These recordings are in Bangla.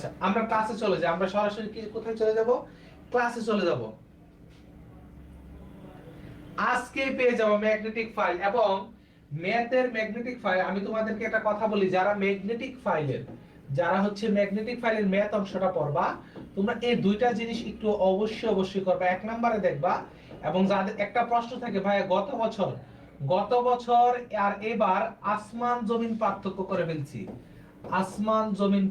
আচ্ছা, আমরা ক্লাসে চলে যাই। আমরা সরাসরি কোথায় চলে যাব? ক্লাসে চলে যাব। আজকে পেয়ে যাব ম্যাগনেটিক ফাইল এবং ম্যাথের ম্যাগনেটিক ফাইল। আমি তোমাদেরকে একটা কথা বলি, যারা ম্যাগনেটিক ফাইলের ম্যাথ অংশটা পড়বা, তোমরা এই দুইটা জিনিস একটু অবশ্যই করবা। এক নম্বরে দেখবা, এবং যাদের একটা প্রশ্ন থাকে ভাই গত বছর আর এবার আসমান জমিন পার্থক্য করে ফেলছি। আসমান জমিন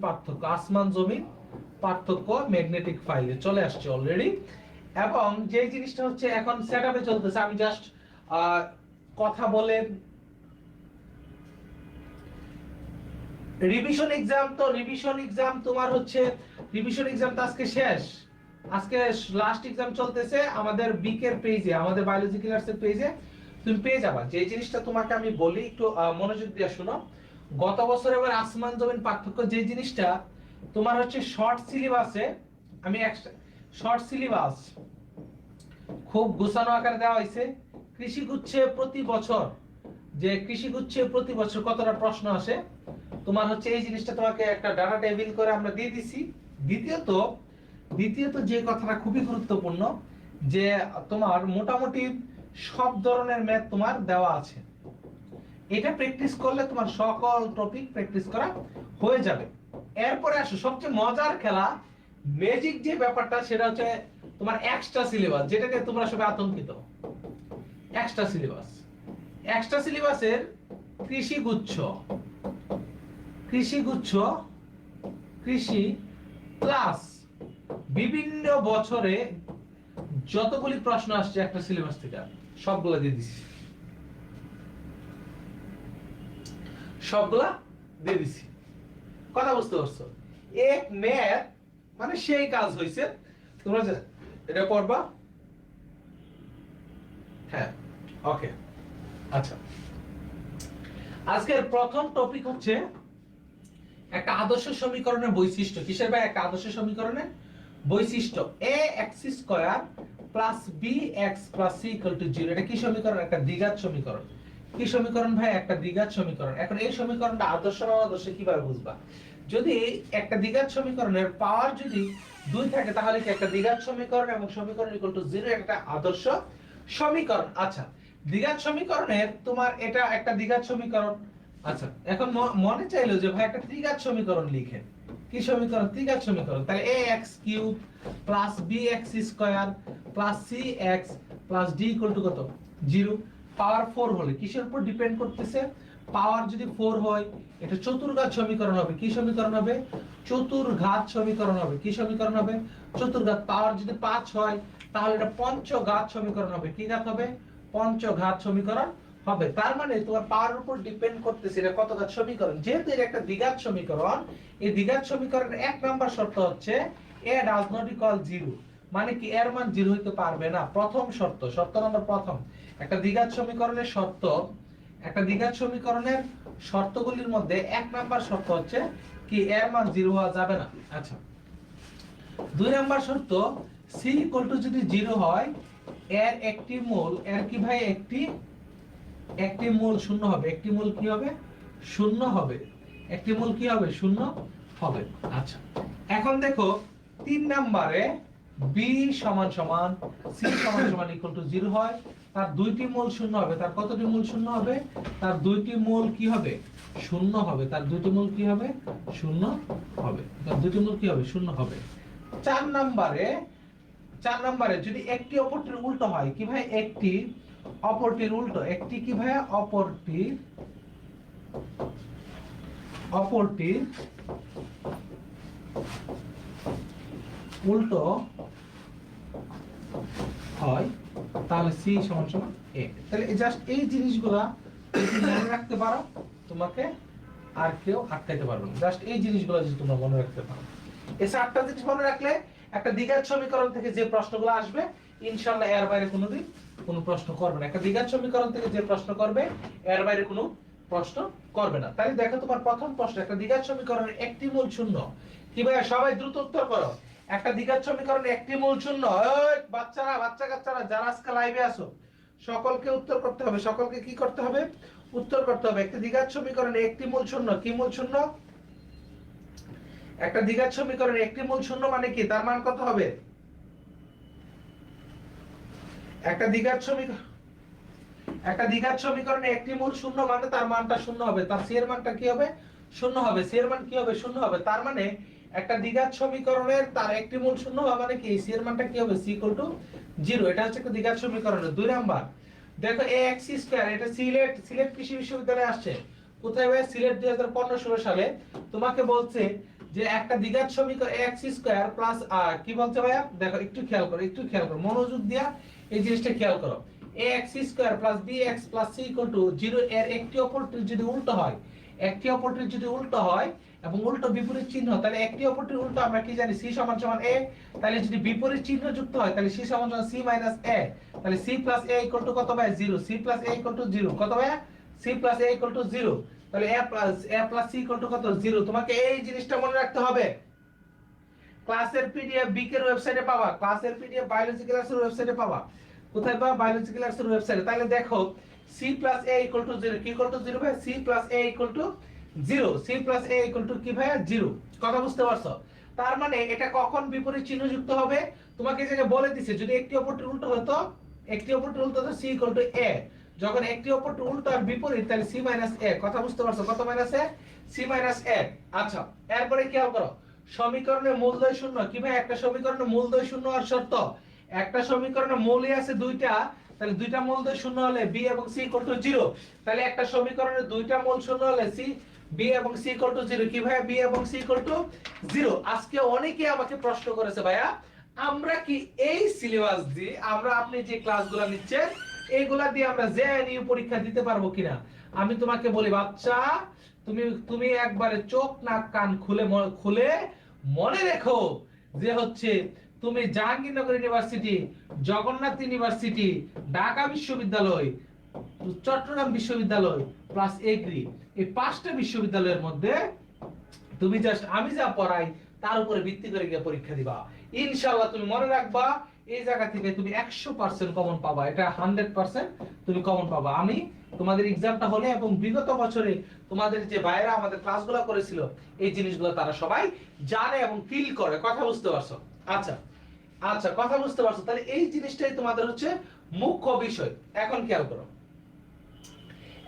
পার্থক্য ম্যাগনেটিক ফাইলে চলে আসছে অলরেডি। এবং যে জিনিসটা হচ্ছে এখন সেটআপে চলতেছে, আমি জাস্ট কথা বলে রিভিশন এক্সাম তোমার হচ্ছে রিভিশন এক্সাম তো আজকে শেষ, আজকে লাস্ট এক্সাম চলতেছে আমাদের বিকের পেজে, আমাদের বায়োলজি ক্লাসের পেজে তুমি পেয়ে যাবা। যে জিনিসটা তোমাকে আমি বলি একটু মনোযোগ দিয়ে শোনো। গত বছর এবার আসমান জমিন পার্থক্য যে জিনিসটা তোমার হচ্ছে শর্ট সিলেবাসে, আমি শর্ট সিলেবাস খুব গোছানো আকারে দেওয়া হয়েছে। কৃষিগুচ্ছে প্রতি বছর কতটা প্রশ্ন আসে তোমার হচ্ছে এই জিনিসটা তোমাকে একটা ডাটা টেবিল করে আমরা দিয়ে দিছি। দ্বিতীয়ত যে কথাটা খুবই গুরুত্বপূর্ণ, যে তোমার মোটামুটি সব ধরনের ম্যাথ তোমার দেওয়া আছে। এটা প্র্যাকটিস করলে তোমার সকল টপিক প্র্যাকটিস করা হয়ে যাবে। এরপরে আসো সবচেয়ে মজার খেলা, ম্যাজিক যে ব্যাপারটা, সেটা হচ্ছে তোমার এক্সট্রা সিলেবাস, যেটাকে তোমরা সবাই আতঙ্কিত। এক্সট্রা সিলেবাসের কৃষি প্লাস বিভিন্ন বছরে যতগুলি প্রশ্ন আসছে একটা সিলেবাস থেকে সবগুলা দিয়ে দিছি, কথা বুঝতে পারছো? এক ম্যাথ মানে সেই কাজ হয়েছে। তোমরা এটা পড়বা। হ্যাঁ, ওকে। আচ্ছা, আজকের প্রথম টপিক হচ্ছে একটা আদর্শ সমীকরণের বৈশিষ্ট্য। কিসের ভাই? একটা আদর্শ সমীকরণের বৈশিষ্ট্য। ax square plus bx plus c equal to 0। এটা কি সমীকরণ? একটা দ্বিঘাত সমীকরণ। কি সমীকরণ ভাই? একটা দ্বিঘাত সমীকরণ। এখন এই সমীকরণটা আদর্শ না অনাদর্শ কিভাবে বুঝবা? যদি একটা দ্বিঘাত সমীকরণের পাওয়ার যদি 2 থাকে, তাহলে কি একটা দ্বিঘাত সমীকরণ এবং সমীকরণ ইকুয়াল টু 0 একটা আদর্শ সমীকরণ। আচ্ছা, দ্বিঘাত সমীকরণের তোমার এটা একটা দ্বিঘাত সমীকরণ। আচ্ছা, এখন মনে চাইলো যে ভাই একটা ত্রিঘাত সমীকরণ লিখেন। কি সমীকরণ? ত্রিঘাত সমীকরণ। তাহলে ax³ plus bx square plus cx plus d equal to কত? 0। পাওয়ার 4 হলে কিসের উপর ডিপেন্ড করতেছে? পাওয়ার যদি 4 হয় এটা চতুর্ঘাত সমীকরণ হবে। কি সমীকরণ হবে? চতুর্ঘাত সমীকরণ হবে। কি সমীকরণ হবে? চতুর্ঘাত। পাওয়ার যদি 5 হয় তাহলে এটা পঞ্চঘাত সমীকরণ হবে। কি ঘাত হবে? পঞ্চঘাত সমীকরণ হবে। তার মানে তোমার পাওয়ার উপর ডিপেন্ড করতেছে এটা কত ঘাত সমীকরণ। যেহেতু এটা একটা দ্বিঘাত সমীকরণ, এই দ্বিঘাত সমীকরণের 1 নাম্বার শর্ত হচ্ছে a does not equal 0, মানে কি এর মান 0 হইতে পারবে না। প্রথম শর্ত নম্বর প্রথম। একটা দ্বিঘাত সমীকরণের শর্তগুলির মধ্যে 1 নাম্বার শর্ত হচ্ছে কি এর মান 0 হওয়া যাবে না। আচ্ছা, 2 নাম্বার শর্ত c ইকুয়াল টু যদি 0 হয় এর একটি মূল, এর কি ভাই একটি মূল শূন্য হবে। একটি মূল কি হবে? শূন্য হবে। একটি মূল কি হবে? শূন্য হবে। আচ্ছা, এখন দেখো 3 নম্বরে b সমান সমান c সমান সমান ইকুয়াল টু 0 হয়, তার দুইটি মূল শূন্য হবে। তার কতটি মূল শূন্য হবে? তার দুইটি মূল কি হবে? শূন্য হবে। তার দুইটি মূল কি হবে? শূন্য হবে। তার দুইটি মূল কি হবে? শূন্য হবে। 4 নম্বরে যদি একটি অপরটির উল্টো হয়, কি ভাই? একটি অপরটির উল্টো। একটি কি ভাই? অপরটির উল্টো হয় তাহলে c সমান সমান a। তাহলে জাস্ট এই জিনিসগুলা যদি মনে রাখতে পারো, তোমাকে আর কেউ আটকাইতে পারবে না। জাস্ট এই জিনিসগুলো যদি তোমরা মনে রাখতে পারো, এই 4টা জিনিস মনে রাখলে একটা দ্বিঘাত সমীকরণ থেকে যে প্রশ্নগুলো আসবে ইনশাআল্লাহ এর বাইরে কোনোদিন কোনো প্রশ্ন করবে না। একটা দ্বিঘাত সমীকরণ থেকে যে প্রশ্ন করবে এর বাইরে কোনো প্রশ্ন করবে না। তাই দেখো তোমার প্রথম প্রশ্ন, একটা দ্বিঘাত সমীকরণের একটি মূল শূন্য। কি ভাই সবাই দ্রুত উত্তর করো। একটা দ্বিঘাত সমীকরণের একটি মূল শূন্য। ওই বাচ্চা কাচ্চারা যারা আজকে লাইভে আছো সকলকে উত্তর করতে হবে। সকলকে কি করতে হবে? উত্তর করতে হবে। একটা দ্বিঘাত সমীকরণে একটি মূল শূন্য। কি মূল শূন্য? একটা দ্বিঘাত সমীকরণের একটি মূল শূন্য মানে কি, তার মান কত হবে? একটা দ্বিঘাত সমীকরণে একটি মূল শূন্য মানে তার মানটা শূন্য হবে, তার সি এর মানটা কি হবে? শূন্য হবে। সি এর মান কি হবে? শূন্য হবে। তার মানে একটা দ্বিঘাত সমীকরণের তার একটি মূল শূন্য হবে মানে কি, সি এর মানটা কি হবে? C equal to 0। এটা হচ্ছে একটা দ্বিঘাত সমীকরণের 2 নাম্বার। দেখো ax স্কয়ার, এটা সিলেট কৃষি বিশ্ববিদ্যালয়ে আসছে। কোথায় ভাই? সিলেট 2015-16 সালে। তোমাকে বলছে যে একটা দ্বিঘাত সমীকরণ ax স্কয়ার প্লাস কি বলছে ভাইয়া? দেখো একটু খেয়াল করো মনোযোগ দিয়া এই জিনিসটা খেয়াল করো। ax square plus bx plus c equal to 0 এর একটি অপরটির যদি উল্টো হয়, এবং উল্টো বিপরীত চিহ্ন, তাহলে একটি অপরটির উল্টো আমরা কি জানি? c সমান সমান a। তাহলে যদি বিপরীত চিহ্ন যুক্ত হয় তাহলে c সমান সমান c মাইনাস a। তাহলে c plus a equal to কত ভাই? 0। c plus a equal to 0 কত ভাই? c plus a equal to 0। তাহলে a plus c equal to কত? 0। তোমাকে এই জিনিসটা মনে রাখতে হবে। ক্লাসের পিডিএফ বিকের ওয়েবসাইটে পাবা, ক্লাসের পিডিএফ বায়োলজি ক্লাসের ওয়েবসাইটে পাবা। কোথায় পাবা? বায়োলজি ক্লাসের ওয়েবসাইটে। তাহলে দেখো c plus a equal to 0 কি ইকুয়াল টু 0 ভাই? c plus a equal to 0। c plus a equal to কি ভাই? 0। কথা বুঝতে পারছো? তার মানে এটা কখন বিপরীত চিহ্ন যুক্ত হবে? তোমাকে যেটা বলে দিছে, যদি একটি অপরটির উল্টো হতো, c ইকুয়াল টু a। যখন একটি অপরটির উল্টো আর বিপরীত, তাহলে c মাইনাস a। কথা বুঝতে পারছো? কত minus a? c minus a। আচ্ছা, এরপরে খেয়াল করো, সমীকরণের মূলদ্বয় শূন্য। কি ভাই? একটা সমীকরণের মূলদ্বয় শূন্য আর শর্ত, একটা সমীকরণের মূলই আছে দুইটা, তাহলে দুইটা মূলদ্বয় শূন্য হলে b এবং c ইকুয়াল টু 0। তাহলে একটা সমীকরণের দুইটা মূল শূন্য হলে b এবং c ইকুয়াল টু 0। কি ভাই? b এবং c ইকুয়াল টু 0। আজকে অনেকে আমাকে প্রশ্ন করেছে, ভাইয়া আমরা কি এই সিলেবাস দিয়ে আমরা আপনি যে ক্লাসগুলো নিচ্ছেন এইগুলা দিয়ে আমরা জেএনইউ পরীক্ষা দিতে পারবো কিনা? আমি তোমাকে বলি বাচ্চা, তুমি একবারে চোখ নাক কান খুলে মনে রেখো যে হচ্ছে তুমি জাহাঙ্গীরনগর ইউনিভার্সিটি, জগন্নাথ ইউনিভার্সিটি, ঢাকা বিশ্ববিদ্যালয়, চট্টগ্রাম বিশ্ববিদ্যালয় প্লাস এগ্রি, এই 5টা বিশ্ববিদ্যালয়ের মধ্যে তুমি জাস্ট আমি যা পড়াই তার উপরে ভিত্তি করে গিয়ে পরীক্ষা দিবা। ইনশাআল্লাহ তুমি মনে রাখবা এই জায়গা থেকে তুমি 100% কমন পাবা, এটা 100% তুমি কমন পাবা। আমি তোমাদের এক্সামটা হলে এবং বিগত বছরে তোমাদের যে ভাইরা আমাদের ক্লাসগুলো করেছিল এই জিনিসগুলো তারা সবাই জানে এবং ফিল করে। কথা বুঝতে পারছো? আচ্ছা কথা বুঝতে পারছো? তাহলে এই জিনিসটাই তোমাদের হচ্ছে মুখ্য বিষয়। এখন খেয়াল করো,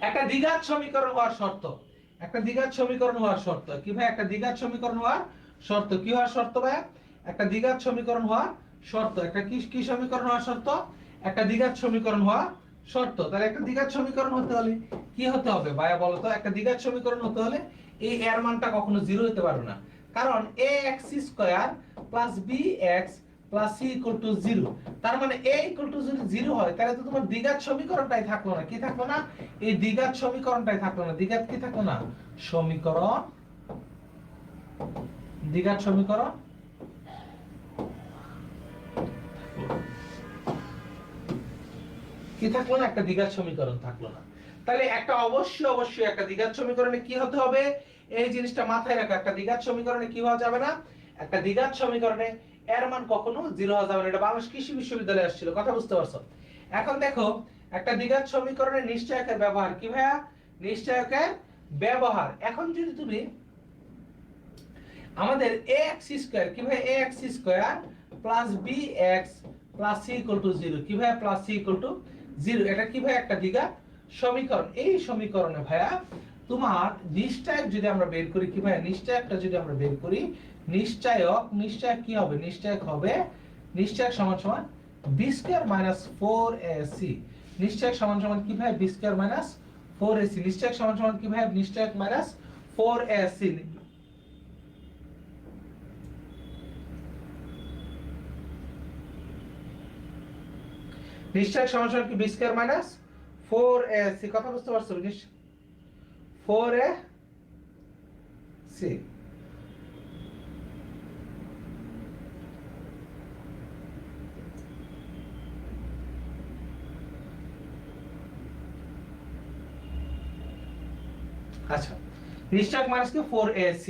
একটা দ্বিঘাত সমীকরণ হওয়ার শর্ত, কি ভাই? একটা দ্বিঘাত সমীকরণ হওয়ার শর্ত কি হওয়ার শর্ত ভাই? একটা দ্বিঘাত সমীকরণ হওয়ার শর্ত, একটা কি সমীকরণ হওয়ার শর্ত? একটা দ্বিঘাত সমীকরণ হওয়ার শর্ত। তাহলে একটা দ্বিঘাত সমীকরণ হতে হলে কি হতে হবে ভাইয়া বলো তো? একটা দ্বিঘাত সমীকরণ হতে হলে এই এর মানটা কখনো 0 হতে পারে না, কারণ ax square plus bx plus c equal to 0। তার মানে a ইকুয়াল টু যদি 0 হয় তাহলে তো তোমার দ্বিঘাত সমীকরণটাই থাকলো না। কি থাকলো না? এই দ্বিঘাত সমীকরণটাই থাকলো না। দ্বিঘাত কি থাকলো না? সমীকরণ, দ্বিঘাত সমীকরণ কি থাকলো না? একটা দ্বিঘাত সমীকরণ থাকলো না। তাহলে একটা অবশ্যই একটা দ্বিঘাত সমীকরণে কি হতে হবে? এই জিনিসটা মাথায় রাখো, একটা দ্বিঘাত সমীকরণে কি হওয়া যাবে না? একটা দ্বিঘাত সমীকরণে এর মান কখনো 0 হওয়া যাবে না। এটা বাংলাদেশ কৃষি বিশ্ববিদ্যালয়ে আসছিল। কথা বুঝতে পারছো? এখন দেখো, একটা দ্বিঘাত সমীকরণে নিশ্চয়কের ব্যবহার কি ভাইয়া? নিশ্চয়কের ব্যবহার। এখন যদি তুমি আমাদের ax স্কয়ার, কি ভাই? ax square plus bx plus c equal to 0। কি ভাই? Plus c equal to 0। এটা কি ভাই? একটা দ্বিঘাত সমীকরণ। এই সমীকরণে ভাইয়া তোমার নিশ্চয়ক যদি আমরা বের করি, কি ভাই? নিশ্চয়কটা যদি আমরা বের করি, নিশ্চয়ক কি হবে? নিশ্চয়ক সমান সমান b স্কয়ার মাইনাস 4ac। নিশ্চয়ক সমান সমান কি ভাই? b square minus 4ac। নিশ্চয়ক সমান সমান কি ভাই? নিশ্চয়ক মাইনাস 4ac। নিশ্চয়ক সমান সমান কি? b square minus 4ac। কথা বুঝতে পারছো? 4ac। আচ্ছা, নিশ্চয়ক মাইনাস কি? 4ac।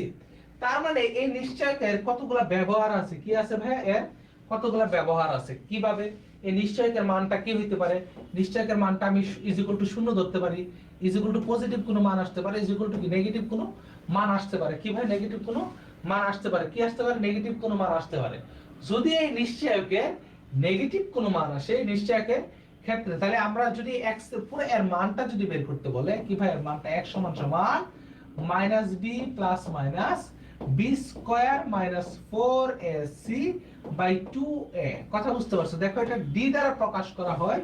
তার মানে এই নিশ্চয়কের কতগুলা ব্যবহার আছে। কি আছে ভাইয়া? এর কতগুলা ব্যবহার আছে। কিভাবে? এই নিশ্চয়কের মানটা কি হইতে পারে? নিশ্চয়কের মানটা আমি ইজ ইকুয়াল টু 0 ধরতে পারি, ইজ ইকুয়াল টু পজিটিভ কোনো মান আসতে পারে, ইজ ইকুয়াল টু কি নেগেটিভ কোনো মান আসতে পারে। কি ভাই? নেগেটিভ কোনো মান আসতে পারে, কি আসতে পারে, নেগেটিভ কোনো মান আসতে পারে। যদি এই নিশ্চয়কের নেগেটিভ কোনো মান আসে নিশ্চয়কের ক্ষেত্রে, তাহলে আমরা যদি x পুরো এর মানটা যদি বের করতে বলে, কি ভাই এর মানটা x সমান সমান -b plus minus b square minus 4ac by 2a। কথা বুঝতে পারছো? দেখো এটা d দ্বারা প্রকাশ করা হয়,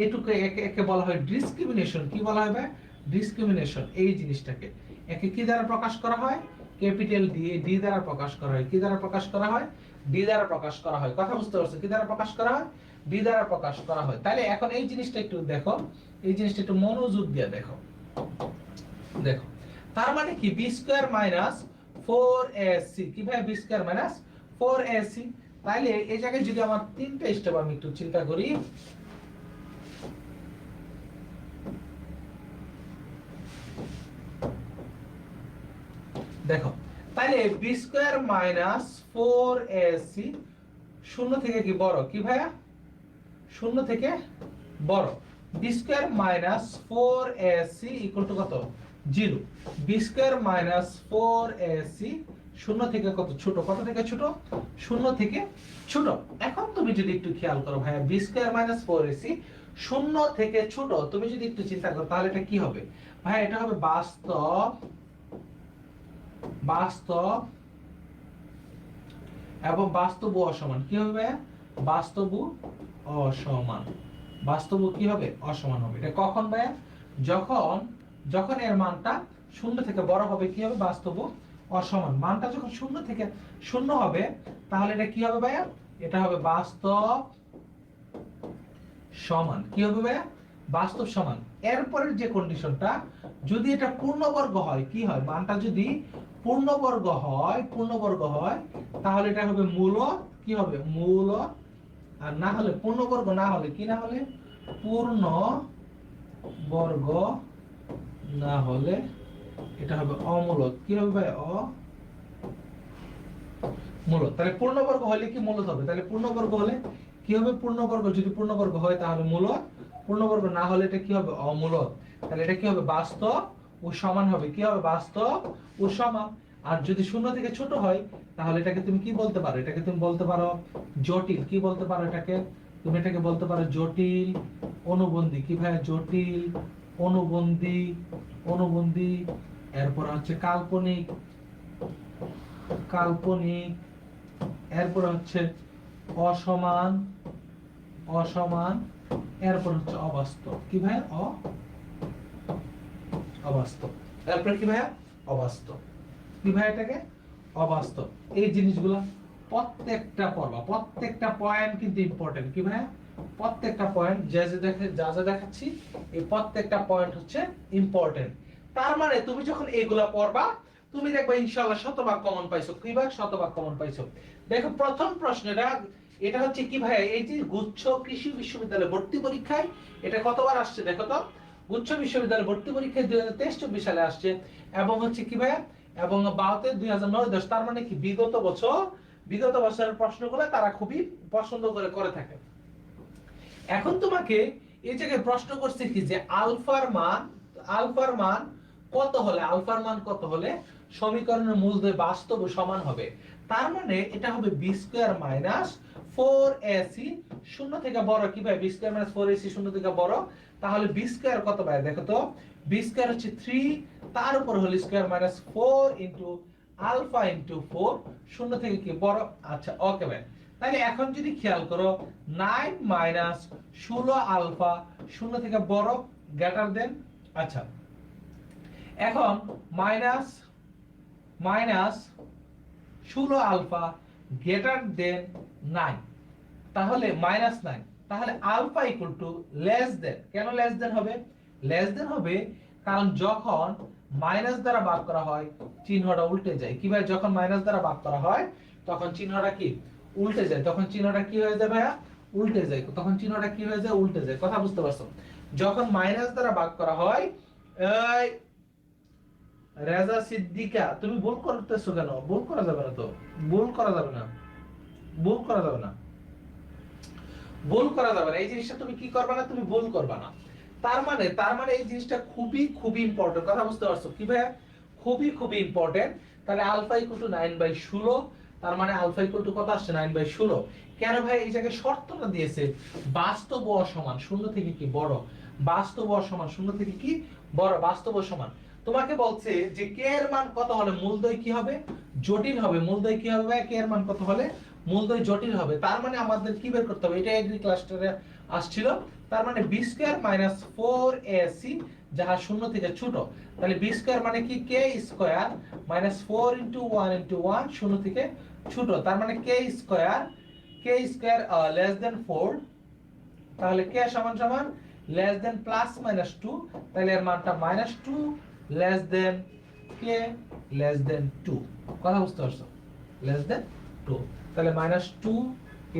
এটুকু একে বলা হয় ডিসক্রিমিনেশন। কি বলা হয় ভাই? ডিসক্রিমিনেশন। এই জিনিসটাকে একে কি দ্বারা প্রকাশ করা হয়? ক্যাপিটাল ডি দ্বারা প্রকাশ করা হয়। কি দ্বারা প্রকাশ করা হয়? ডি দ্বারা প্রকাশ করা হয়। কথা বুঝতে পারছো? কি দ্বারা প্রকাশ করা হয়? ডি দ্বারা প্রকাশ করা হয়। তাহলে এখন এই জিনিসটা একটু দেখো, এই জিনিসটা একটু মনোযোগ দিয়ে দেখো। দেখো তার মানে কি b স্কয়ার মাইনাস 4ac, কি ভাই b স্কয়ার মাইনাস 4ac। তাহলে এই জায়গায় যদি আমার তিনটা স্টেপ আমি একটু চিন্তা করি, দেখো তাহলে b স্কয়ার মাইনাস 4ac শূন্য থেকে কি বড়? কি ভাইয়া? শূন্য থেকে বড়। b square minus 4ac equal to কত? 0। b স্কয়ার মাইনাস 4ac শূন্য থেকে কত ছোট? কত থেকে ছোট? শূন্য থেকে ছোট। এখন তুমি যদি একটু খেয়াল করো ভাইয়া, b স্কয়ার মাইনাস 4ac শূন্য থেকে ছোট, তুমি যদি একটু চিন্তা করো তাহলে এটা কি হবে ভাই? এটা হবে বাস্তব এবং বাস্তব ও অসমান। কি হবে ভাইয়া? বাস্তব ও অসমান। বাস্তব কি হবে? অসমান হবে। এটা কখন ভাইয়া? যখন এর মানটা শূন্য থেকে বড় হবে, কি হবে? বাস্তব ও অসমান। মানটা যখন শূন্য থেকে শূন্য হবে, তাহলে এটা কি হবে ভাইয়া? এটা হবে বাস্তব সমান। কি হবে ভাইয়া? বাস্তব সমান। এরপরের যে কন্ডিশনটা, যদি এটা পূর্ণবর্গ হয়, কি হয়? মানটা যদি পূর্ণবর্গ হয় তাহলে এটা হবে মূলদ। কি হবে? মূলদ। আর না হলে পূর্ণবর্গ না হলে কি? না হলে পূর্ণ বর্গ না হলে এটা হবে অমূলদ। কি হবে ভাই? অমূলদ। তাহলে পূর্ণবর্গ হলে কি মূলদ হবে? তাহলে পূর্ণবর্গ হলে কি হবে? পূর্ণবর্গ যদি পূর্ণবর্গ হয় তাহলে মূলদ, পূর্ণবর্গ না হলে এটা কি হবে? অমূলদ। তাহলে এটা কি হবে? বাস্তব ও সমান হবে। কি হবে? বাস্তব ও সমান। আর যদি শূন্য থেকে ছোট হয় তাহলে এটাকে তুমি কি বলতে পারো? এটাকে তুমি বলতে পারো জটিল। কি বলতে পারো এটাকে? তুমি এটাকে বলতে পারো জটিল অনুবন্ধী। কি ভাই? জটিল অনুবন্ধী। এরপর হচ্ছে কাল্পনিক। এরপর হচ্ছে অসমান। এরপর হচ্ছে অবাস্তব। কি ভাই? অবাস্তব। এরপর কি ভাইয়া? অবাস্তব। কি ভাই? এটাকে অবাস্তব। এই জিনিসগুলো প্রত্যেকটা পড়বা, প্রত্যেকটা পয়েন্ট কিন্তু ইম্পর্টেন্ট। কি ভাইয়া? প্রত্যেকটা পয়েন্ট যা যা দেখাচ্ছি, এই প্রত্যেকটা পয়েন্ট হচ্ছে ইম্পর্টেন্ট। তার মানে তুমি যখন এগুলা পড়বা, তুমি দেখবা ইনশাআল্লাহ শতভাগ কমন পাইছো। কি ভাই? শতভাগ কমন পাইছো। দেখো প্রথম প্রশ্নটা, এটা হচ্ছে কি ভাই? এই যে গুচ্ছ কৃষি বিশ্ববিদ্যালয় ভর্তি পরীক্ষায় এটা কতবার আসছে দেখো তো? গুচ্ছ বিশ্ববিদ্যালয় ভর্তি পরীক্ষায় 2023-24 সালে আসছে, এবং হচ্ছে কি ভাই? এবং 72, 2009, 10। তার মানে কি বিগত বছরের প্রশ্নগুলো তারা খুবই পছন্দ করে থাকে। এখন তোমাকে এই জায়গায় প্রশ্ন করছে কি যে আলফার মান কত হলে সমীকরণের মূলদ্বয় বাস্তব ও সমান হবে। তার মানে এটা হবে b স্কয়ার মাইনাস 4ac শূন্য থেকে বড়। কি ভাই? b স্কয়ার মাইনাস 4ac শূন্য থেকে বড়। তাহলে b স্কয়ার কত ভাই? দেখো তো, b স্কয়ার হচ্ছে 3, তার উপর whole square minus 4 into alpha into 4 শূন্য থেকে কি বড়। আচ্ছা ওকে ভাই। তাহলে এখন যদি খেয়াল করো 9 মাইনাস 16 আলফা শূন্য থেকে বড় গ্রেটার দেন। আচ্ছা এখন মাইনাস 16 আলফা গ্রেটার দেন 9, তাহলে -9। তাহলে alpha equal to less than. কেন লেস দেন হবে? লেস দেন হবে কারণ যখন মাইনাস দ্বারা ভাগ করা হয় চিহ্নটা উল্টে যায়। কি ভাই? যখন মাইনাস দ্বারা ভাগ করা হয় তখন চিহ্নটা কি উল্টে যায়। তখন চিহ্নটা কি হয়ে যায় ভাইয়া? উল্টে যায়। তখন চিহ্নটা কি হয়ে যায়? উল্টে যায়। কথা বুঝতে পারছো? যখন মাইনাস দ্বারা ভাগ করা হয়, এই রেজা সিদ্দিকা তুমি ভুল করতেছো কেন? ভুল করা যাবে না তো। ভুল করা যাবে না। এই জিনিসটা তুমি কি করবে না? তুমি ভুল করবে না। তার মানে এই জিনিসটা খুবই ইম্পর্টেন্ট। কথা বুঝতে পারছো? কি ভাইয়া? খুবই ইম্পর্টেন্ট। তাহলে আলফা ইকুয়াল টু 9/16, তার মানে আলফা ইকুয়াল টু কত আসছে 9/16। কেন ভাই এই জায়গায় শর্তটা দিয়েছে বাস্তব ও সমান শূন্য থেকে কি বড়, বাস্তব ও সমান শূন্য থেকে কি বড়, বাস্তব ও সমান। তোমাকে বলছে যে কে এর মান কত হলে মূলদ্বয় কি হবে, জটিল হবে। মূলদ্বয় কি হবে, কে এর মান কত হলে মূলদ্বয় জটিল হবে। তার মানে আমাদের কি বের করতে হবে, এটা এগ্রি ক্লাস্টারে আসছিল। তার মানে b স্কয়ার মাইনাস 4ac যাহা শূন্য থেকে ছোট। তাহলে b স্কয়ার মানে কি k square minus 4 into 1 into 1 শূন্য থেকে ছোট। তার মানে k স্কয়ার লেস দেন 4। তাহলে k সমান সমান লেস দেন প্লাস মাইনাস 2। তাহলে এর মানটা minus 2 less than k less than 2। কথা বুঝতে পারছো, লেস দেন 2। তাহলে মাইনাস 2 k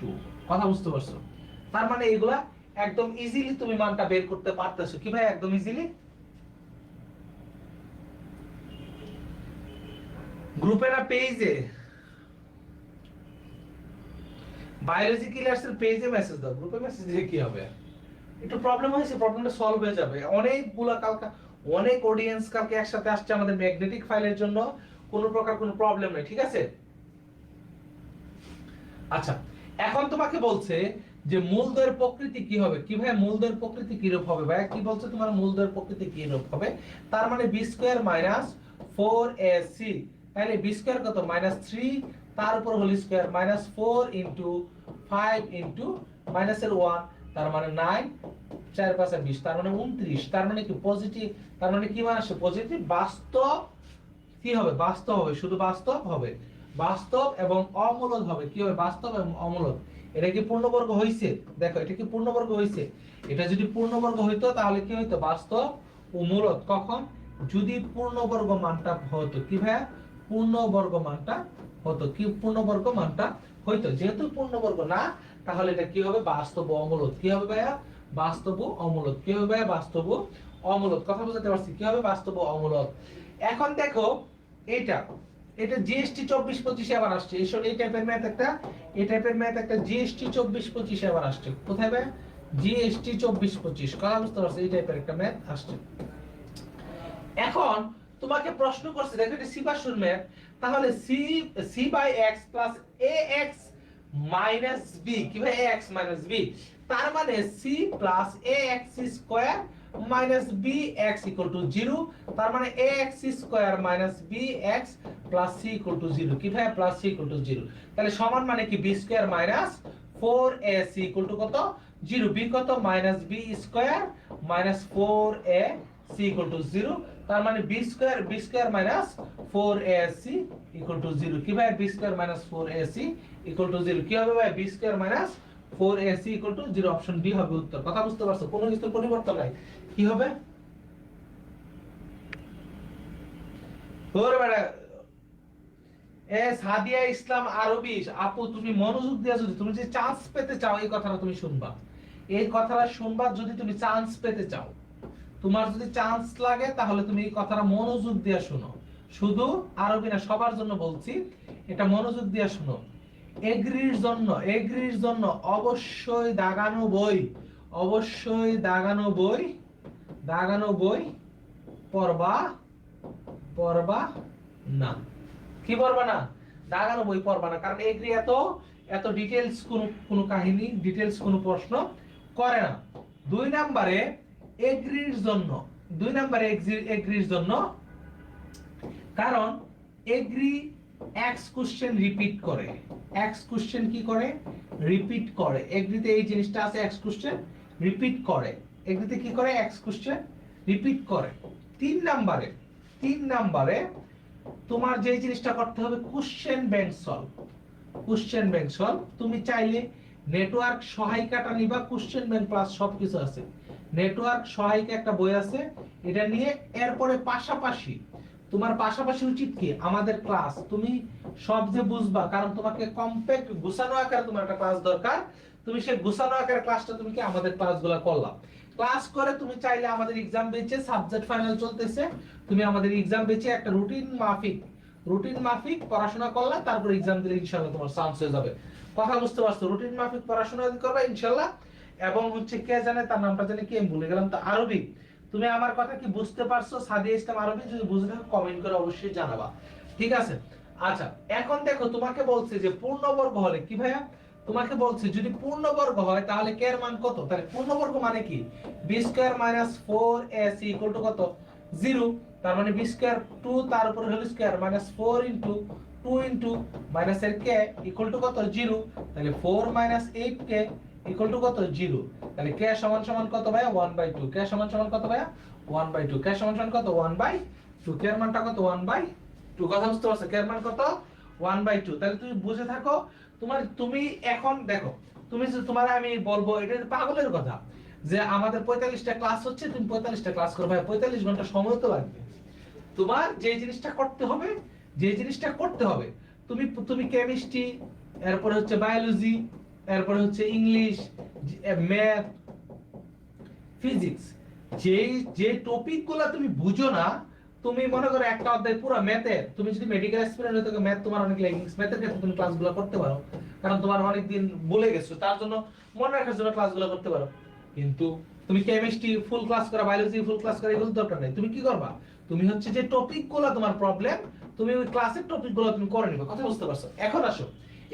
2। কথা বুঝতে পারছো। তার মানে এগুলা একদম ইজিলি তুমি মানটা বের করতে পারতেছো। কি ভাই একদম ইজিলি। গ্রুপে না পেজে, বায়োলজি ক্লাস এর পেজে মেসেজ দাও, গ্রুপে মেসেজ দিয়ে কি হবে। একটু প্রবলেম হয়েছে, প্রবলেমটা সলভ হয়ে যাবে। অনেকগুলা কালকে অনেক অডিয়েন্স কালকে একসাথে আসছে আমাদের ম্যাগনেটিক ফাইলের জন্য, কোনো প্রকার কোনো প্রবলেম নেই, ঠিক আছে। আচ্ছা এখন তোমাকে বলছে যে মূলদ্বয়ের প্রকৃতি কি হবে। কি ভাই মূলদ্বয়ের প্রকৃতি কি রূপ হবে ভাই, কি বলছে তোমার মূলদ্বয়ের প্রকৃতি কি রূপ হবে। তার মানে b স্কয়ার মাইনাস 4ac, তাহলে b স্কয়ার কত মাইনাস 3, তার উপর whole square minus 4 into 5 into মাইনাসের 1, তার মানে 9, 4 5 20, তার মানে 29। তার মানে কি পজিটিভ, তার মানে কি মান আসে পজিটিভ। বাস্তব কি হবে, বাস্তব হবে, শুধু বাস্তব হবে, বাস্তব এবং অমূলক হবে। কি হবে, বাস্তব এবং অমূলক। এটা কি পূর্ণবর্গ হইছে, দেখো এটা কি পূর্ণবর্গ হইছে। এটা যদি পূর্ণবর্গ হইতো তাহলে কি হইতো, বাস্তব ও মূলক। কখন, যদি পূর্ণবর্গ মানটা হতো। কি ভাইয়া, পূর্ণবর্গ মানটা হতো, কি পূর্ণবর্গ মানটা হইতো। যেহেতু পূর্ণবর্গ না, তাহলে এটা কি হবে, বাস্তব ও অমূলক। কি হবে ভাইয়া, বাস্তব ও অমূলক। কি হবে ভাইয়া, বাস্তব ও অমূলক। কথা বুঝতে পারছি, কি হবে, বাস্তব ও অমূলক। এখন দেখো এটা জিএসটি 24-25 আবার আসছে। এই টাইপের ম্যাথ একটা জিএসটি 24-25 আবার আসছে। কোথায় ভাই, জিএসটি 24-25। কথা বুঝতে পারছো, এই টাইপের একটা ম্যাথ আসছে। এখন তোমাকে প্রশ্ন করছে, দেখো এটা সি বাসুর ম্যাথ। তাহলে C by X plus A X minus B, কি ভাই এক্স মাইনাস বি। তার মানে C plus A X square minus B X equal to 0। তার মানে A X square minus B X plus C equal to 0। কি ভাই, প্লাস সি ইকুয়াল টু 0। তাহলে সমান মানে কি B square minus 4ac equal to কত 0। বি কত, minus B square minus 4ac equal to 0। তার মানে B square minus 4ac equal to 0। কি ভাই, B square minus 4ac equal to 0। কি হবে ভাই, B square minus 4ac equal to 0। Option D হবে উত্তর। কথা বুঝতে পারছো, কোনো কিছুর পরিবর্তন নাই। কি হবে, তোর বেটা সাদিয়া ইসলাম আরবি আপু, তুমি মনোযোগ দিয়ে যদি তুমি যে চান্স পেতে চাও, এই কথাটা তুমি শুনবা, এই কথাটা শুনবা। যদি তুমি চান্স পেতে চাও, তোমার যদি চান্স লাগে, তাহলে তুমি এই কথাটা মনোযোগ দিয়ে শোনো। শুধু আরবি না, সবার জন্য বলছি, এটা মনোযোগ দিয়ে শোনো। এগ্রির জন্য অবশ্যই দাগানো বই, অবশ্যই দাগানো বই পড়বা না। কি পড়বা না, দাগানো বই পড়বা না। কারণ এগ্রি এত ডিটেইলস কোনো কাহিনী, ডিটেইলস কোনো প্রশ্ন করে না। 2 নম্বরে এগ্রির জন্য কারণ এগ্রি এক্স কোশ্চেন রিপিট করে। এক্স কোশ্চেন কি করে, রিপিট করে। এগ্রিতে এই জিনিসটা আছে, এক্স কোশ্চেন রিপিট করে। এগ্রিতে কি করে, এক্স কোশ্চেন রিপিট করে। 3 নম্বরে তোমার যে জিনিসটা করতে হবে, কোশ্চেন ব্যাংক সলভ। তুমি চাইলে নেটওয়ার্ক সহায়িকাটা নিবা, কোশ্চেন ব্যাংক প্লাস সবকিছু আছে। নেটওয়ার্ক সহায়িকা একটা বই আছে, এটা নিয়ে এরপরে পাশাপাশি উচিত কি, আমাদের ক্লাস তুমি সব যে বুঝবা, কারণ তোমাকে কম্প্যাক্ট গুছানো আকারে তোমার একটা ক্লাস দরকার। তুমি সেই গুছানো আকারে ক্লাসটা তুমি কি আমাদের ক্লাসগুলো করলাম। ক্লাস করে তুমি চাইলে আমাদের এক্সাম বেচে, সাবজেক্ট ফাইনাল চলতেছে, তুমি আমাদের এক্সাম বেচে একটা রুটিন মাফিক পড়াশোনা করলা, তারপর এক্সাম দিলে ইনশাআল্লাহ তোমার চান্স হয়ে যাবে। কথা বুঝতে পারছো, রুটিন মাফিক পড়াশোনা করবে ইনশাআল্লাহ। এবং কে জানে তার নামটা জানি কি, আমি ভুলে গেলাম। তো আরবি, তুমি আমার কথা কি বুঝতে পারছো? সাদিয়া ইসলাম আরবি, যদি বুঝে থাকো কমেন্ট করে অবশ্যই জানাবা। ঠিক আছে। আচ্ছা, এখন দেখো তোমাকে বলছে যে পূর্ণবর্গ হলে কি ভাইয়া, তোমাকে বলছে যদি পূর্ণবর্গ হয় তাহলে কে এর মান কত, তাহলে পূর্ণবর্গ মানে কি b square minus 4ac equal to কত 0, তার মানে b স্কয়ার 2 তার উপর whole square minus 4 into 2 into minus এর কে ইকুয়াল টু কত 0, তাহলে 4 মাইনাস 8k ইকুয়াল টু কত 0, তাহলে k সমান সমান কত ভাইয়া 1/2, k সমান সমান কত ভাইয়া 1/2, k সমান সমান কত 1/2, k এর মানটা কত 1/2, কথা বুঝতে পারছো, k এর মান কত 1/2, তাহলে তুমি বুঝে থাকো। তুমি এখন দেখো, তুমি তোমার আমি বলবো এটা পাগলের কথা যে আমাদের 45টা ক্লাস হচ্ছে, তুমি 45টা ক্লাস করো ভাই, 45 ঘন্টা সময় তো লাগবে। তোমার যে জিনিসটা করতে হবে, যে জিনিসটা করতে হবে, তুমি কেমিস্ট্রি, এরপরে হচ্ছে বায়োলজি, এরপরে হচ্ছে ইংলিশ, ম্যাথ, ফিজিক্স, যে টপিকগুলো তুমি বুঝো না, তুমি মনে করো একটা অধ্যায় পুরো ম্যাথের, তুমি যদি মেডিকেল অ্যাসপিরেন্ট হতে গো ম্যাথ তোমার অনেক লেগিংস, ম্যাথের ক্ষেত্রে তুমি ক্লাসগুলো করতে পারো, কারণ তোমার অনেক দিন বলে গেছো, তার জন্য মনে রাখার জন্য ক্লাসগুলো করতে পারো। কিন্তু তুমি কেমিস্ট্রি ফুল ক্লাস করা, বায়োলজি ফুল ক্লাস করা, এগুলো দরকার নেই। তুমি কি করবা, তুমি হচ্ছে যে টপিকগুলো তোমার প্রবলেম, তুমি ওই ক্লাসের টপিকগুলো তুমি করে নিবা, কথা বুঝতে পারছো। এখন আসো,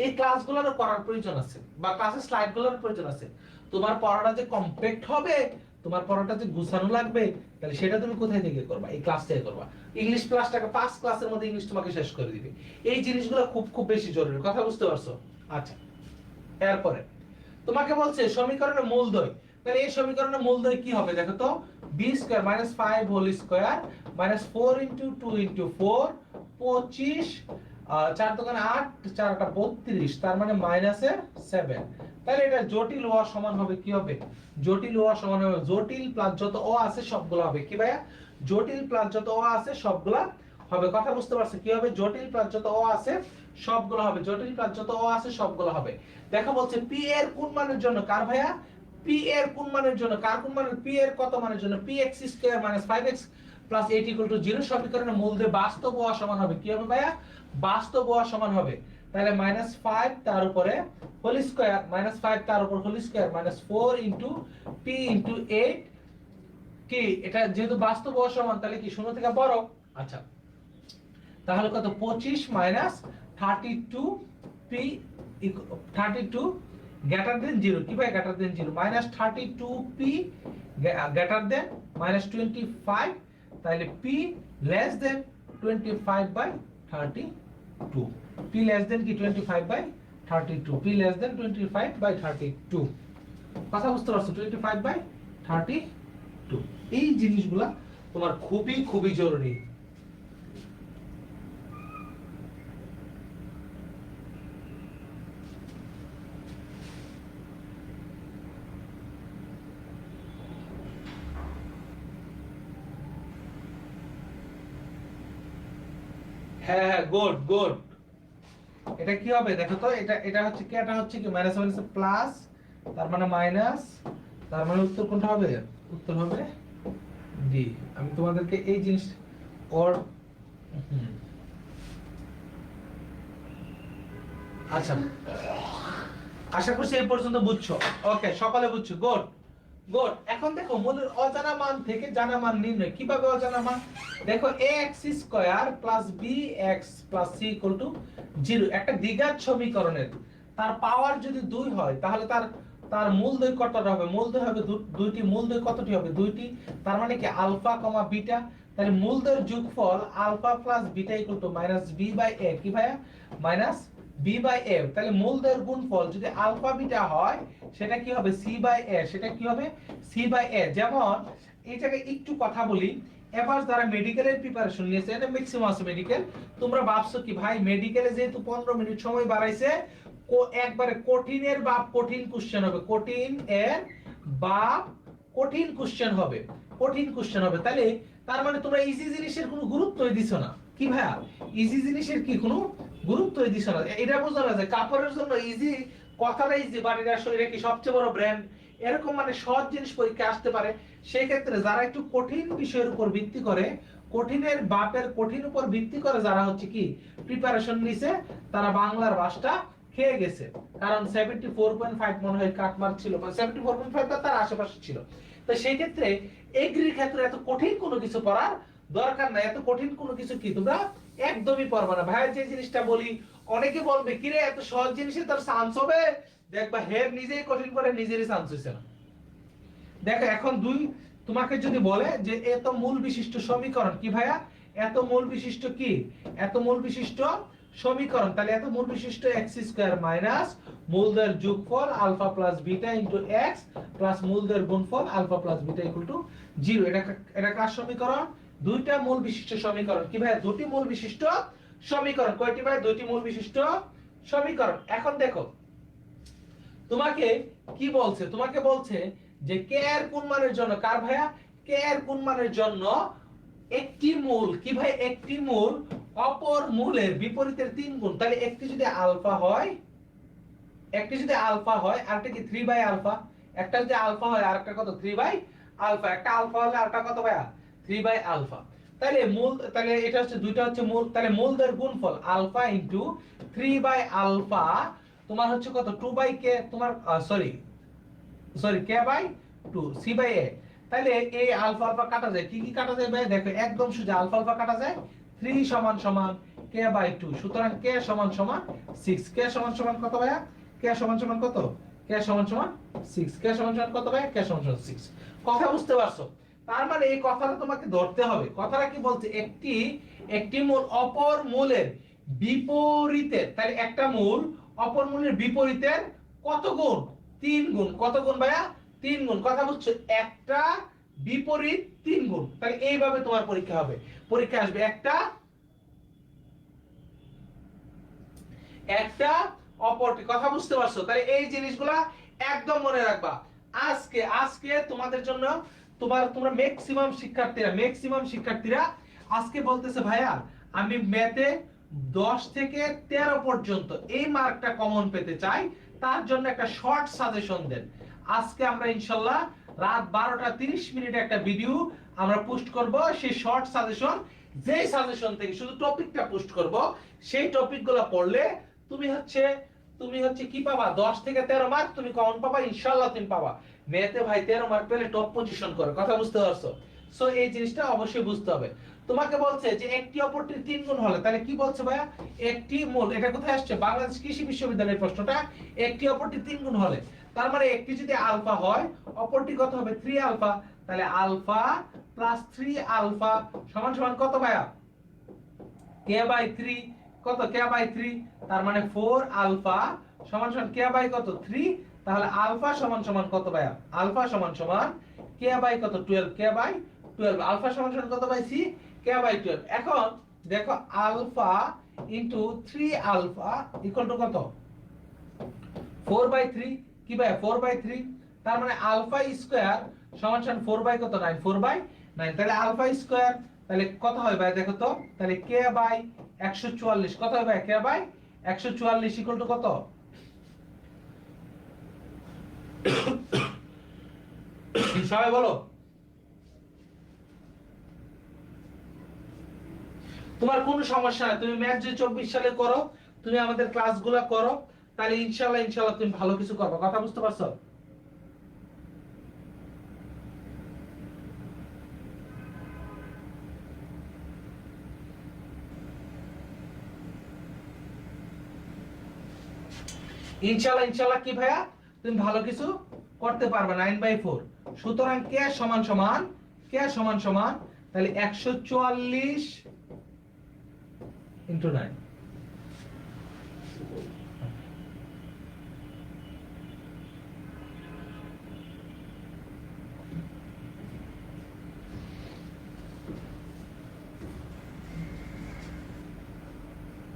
এই ক্লাসগুলোর করার প্রয়োজন আছে বা ক্লাসের স্লাইডগুলোর প্রয়োজন আছে, তোমার পড়াটা যে কমপ্লিট হবে, তোমার পড়াটা যে গুছানো লাগবে, তাহলে সেটা তুমি কোথায় থেকে করবা, এই ক্লাস থেকে করবা। ইংলিশ ক্লাসটাকে 5 ক্লাসের মধ্যে ইংলিশ তোমাকে শেষ করে দিবে, এই জিনিসগুলো খুব খুব বেশি জরুরি, কথা বুঝতে পারছো। আচ্ছা, এরপরে তোমাকে বলছে সমীকরণের মূলদ্বয়, তাহলে এই সমীকরণের মূলদ্বয় কি হবে দেখো তো, b square minus 5 whole square minus 4 into 2 into 4 25, 4 দোকানে 8, 4 8 32, তার মানে মাইনাসের 7, তাহলে এটা জটিল হওয়া সমান হবে কি হবে, জটিল হওয়া সমান হবে জটিল প্লাস যত ও আছে সবগুলো হবে কি ভাইয়া, জটিল প্লাস যত ও আছে সবগুলা হবে, কথা বুঝতে পারছো, কি হবে জটিল প্লাস যত ও আছে সবগুলো হবে, জটিল প্লাস যত ও আছে সবগুলো হবে। দেখো বলছে p এর কোন মানের জন্য, কার ভাইয়া p এর কোন মানের জন্য, কার কোন মানের, p এর কত মানের জন্য, px square minus 5x plus 8 equal to 0 সমীকরণের মূলদ্বয় বাস্তব হওয়া সমান হবে কি হবে ভাইয়া, বাস্তব হওয়া সমান হবে, তাহলে -5 তার উপরে হোল স্কয়ার মাইনাস 5 তার উপর whole square minus 4 into p into 8, কি এটা যেহেতু বাস্তব হওয়া সমান তাহলে কি শূন্য থেকে বড়। আচ্ছা, তাহলে কত 25 মাইনাস 32 p 32 গ্রেটার দেন 0, কি ভাই greater than 0, minus 32 p greater than minus 25, তাহলে p less than 25/32, p less than কি 25/32, p লেস দেন 25/32, কথা বুঝতে পারছো, 25/32, এই জিনিসগুলা তোমার খুবই খুবই জরুরি। হ্যাঁ হ্যাঁ, গুড গুড, এটা কি হবে দেখো তো, এটা হচ্ছে কি, এটা হচ্ছে কি মাইনাস মাইনাস প্লাস, তার মানে মাইনাস, তার মানে উত্তর কোনটা হবে, উত্তর হবে ডি। আমি তোমাদেরকে এই জিনিস ওর আচ্ছা, আশা করছি এই পর্যন্ত বুঝছো, ওকে সকলে বুঝছো, গুড গুড। এখন দেখো মূলের অজানা মান থেকে জানা মান নির্ণয়, কিভাবে অজানা মান, দেখো ax square plus bx plus c equal to 0, একটা দ্বিঘাত সমীকরণের তার পাওয়ার যদি 2 হয় তাহলে তার মূলদ্বয় কতটা হবে, মূলদ্বয় হবে দুইটি, মূলদ্বয় কতটি হবে দুইটি, তার মানে কি আলফা কমা বিটা, তাহলে মূলদ্বয়ের যোগফল alpha plus beta equal to minus b by a, কি ভাইয়া মাইনাস b বাই a, তাহলে মূলদ্বয়ের গুণফল যদি আলফা বিটা হয় সেটা কি হবে c বাই a, সেটা কি হবে c বাই a। যেমন এই জায়গায় একটু কথা বলি, এবার যারা মেডিকেলের প্রিপারেশন নিয়েছে, এটা ম্যাক্সিমাম আছে মেডিকেল, তোমরা ভাবছো কি ভাই মেডিকেলে যেহেতু 15 মিনিট সময় বাড়াইছে, একবারে কঠিনের বাপ কঠিন কোশ্চেন হবে, কঠিন এর বাপ কঠিন কোশ্চেন হবে, কঠিন কোশ্চেন হবে, তাহলে তার মানে তোমরা ইজি জিনিসের কোনো গুরুত্বই দিছো না, কি ভাইয়া ইজি জিনিসের কি কোনো গুরুত্বই দিছো না। এটা বোঝা না যে কাপড়ের জন্য ইজি কথাটা ইজি, বাট এটা আসলে কি সবচেয়ে বড় ব্র্যান্ড, এরকম মানে সহজ জিনিস পরীক্ষা আসতে পারে। সেই ক্ষেত্রে যারা একটু কঠিন বিষয়ের উপর ভিত্তি করে, কঠিনের বাপের কঠিন উপর ভিত্তি করে যারা হচ্ছে কি প্রিপারেশন নিছে, তারা বাংলার ভাষাটা খেয়ে গেছে, কারণ 74.5 মনে হয় কাটমার্ক ছিল, 74.5 তার আশেপাশে ছিল। তো সেই ক্ষেত্রে এগ্রির ক্ষেত্রে এত কঠিন কোনো কিছু পড়ার দরকার নাই, এত কঠিন কোনো কিছু কি তোমরা একদমই পারবা না। ভাইয়া যে জিনিসটা বলি, অনেকে বলবে কিরে এত সহজ জিনিসে তোর চান্স হবে, দেখবা হের নিজেই কঠিন করে নিজেরই চান্স হইছে না। দেখো এখন দুই, তোমাকে যদি বলে যে এত মূল বিশিষ্ট সমীকরণ কি ভাইয়া, এত মূল বিশিষ্ট কি, এত মূল বিশিষ্ট সমীকরণ, তাহলে এত মূল বিশিষ্ট x স্কয়ার মাইনাস মূলদের যোগফল alpha plus beta into x plus মূলদের গুণফল alpha plus beta equal to 0। এটা কার সমীকরণ? দুইটা মূল বিশিষ্ট সমীকরণ। কি ভাইয়া? দুটি মূল বিশিষ্ট সমীকরণ। কয়টি ভাই? দুইটি মূল বিশিষ্ট সমীকরণ। এখন দেখো তোমাকে কি বলছে, তোমাকে বলছে যে কে এর কোন মানের জন্য, কার ভাইয়া? কে এর কোন মানের জন্য একটি মূল, কি ভাই? একটি মূল অপর মূলের বিপরীতের 3 গুণ। তাহলে একটি যদি আলফা হয়, একটি যদি আলফা হয় আরেকটা কি 3 বাই আলফা, একটা যদি আলফা হয় আরেকটা কত 3 বাই আলফা, একটা আলফা হলে আরেকটা কত ভাইয়া 3 বাই আলফা। তাহলে মূল, তাহলে এটা হচ্ছে দুইটা হচ্ছে মূল, তাহলে মূলদের গুণফল আলফা ইনটু 3 বাই আলফা তোমার হচ্ছে কত 2 বাই কে, তোমার sorry K by 2 C by A. তাহলে এই আলফা আলফা কাটা যায়, কি কি কাটা যায় ভাই? দেখো একদম সোজা, আলফা আলফা কাটা যায়, 3 সমান সমান কে বাই 2, সুতরাং কে সমান সমান 6। কে সমান সমান কত ভাইয়া? কে সমান সমান কত? কে সমান সমান 6। কে সমান সমান কত ভাই? কে সমান সমান 6। কথা বুঝতে পারছো? তার মানে এই কথাটা তোমাকে ধরতে হবে। কথাটা কি বলছে? একটি মূল অপর মূলের বিপরীতের, তাহলে একটা মূল অপর মূলের বিপরীতের কত গুণ? 3 গুণ। কত গুণ ভাইয়া? 3 গুণ। কথা বুঝছো? একটা বিপরীত 3 গুণ। তাহলে এইভাবে তোমার পরীক্ষা হবে, পরীক্ষা আসবে একটা অপরটি। কথা বুঝতে পারছো? তাহলে এই জিনিসগুলা একদম মনে রাখবা। আজকে তোমাদের জন্য তোমরা ম্যাক্সিমাম শিক্ষার্থীরা আজকে বলতেছে ভাইয়া আমি ম্যাথে 10 থেকে 13 পর্যন্ত এই মার্কটা কমন পেতে চাই, তার জন্য একটা শর্ট সাজেশন দেন। আজকে আমরা ইনশাআল্লাহ রাত 12টা 30 মিনিটে একটা ভিডিও আমরা পোস্ট করব। সেই শর্ট সাজেশন, যেই সাজেশন থেকে শুধু টপিকটা পোস্ট করব, সেই টপিকগুলো পড়লে তুমি হচ্ছে কি পাবা? 10 থেকে 13 মার্ক তুমি কমন পাবা, ইনশাআল্লাহ তুমি পাবা। ম্যাথে ভাই 13 মার্ক পেলে টপ পজিশন করে। কথা বুঝতে পারছো? সো এই জিনিসটা অবশ্যই বুঝতে হবে। তোমাকে বলছে যে একটি অপরটির 3 গুণ হলে, তাহলে কি বলছে ভাইয়া? একটি মূল, এটা কোথায় আসছে? বাংলাদেশ কৃষি বিশ্ববিদ্যালয়ের প্রশ্নটা। একটি অপরটির 3 গুণ হলে, তার মানে একটি যদি আলফা হয় অপরটি কত হবে? 3 আলফা। তাহলে আলফা প্লাস 3 আলফা সমান সমান কত ভাইয়া? কে বাই 3। কত? কে বাই 3। তার মানে 4 আলফা সমান সমান কে বাই কত? 3। তাহলে আলফা সমান সমান কত ভাইয়া? আলফা সমান সমান কে বাই কত? 12। কে বাই 12। আলফা সমান সমান কত বাই সি? K by 12। এখন দেখো alpha into 3 alpha equal to কত? 4 বাই 3। কি ভাই? 4 বাই 3। তার মানে আলফা স্কয়ার সমান সমান 4 বাই কত? 9। 4 বাই 9। তাহলে আলফা স্কয়ার তাহলে কত হয় ভাই? দেখো তো, তাহলে কে বাই 144 কত হয় ভাই? কে বাই 144 ইকুয়াল টু কত? সবাই বলো। তোমার কোনো সমস্যা নাই, তুমি ম্যাথ যদি 24 সালে করো, তুমি আমাদের ক্লাসগুলো করো, তাহলে ইনশাআল্লাহ তুমি ভালো কিছু করবে। কথা বুঝতে পারছো? ইনশাআল্লাহ কি ভাইয়া? তুমি ভালো কিছু করতে পারবে। 9/4। সুতরাং কে সমান সমান, তাহলে 144 ইনটু 9।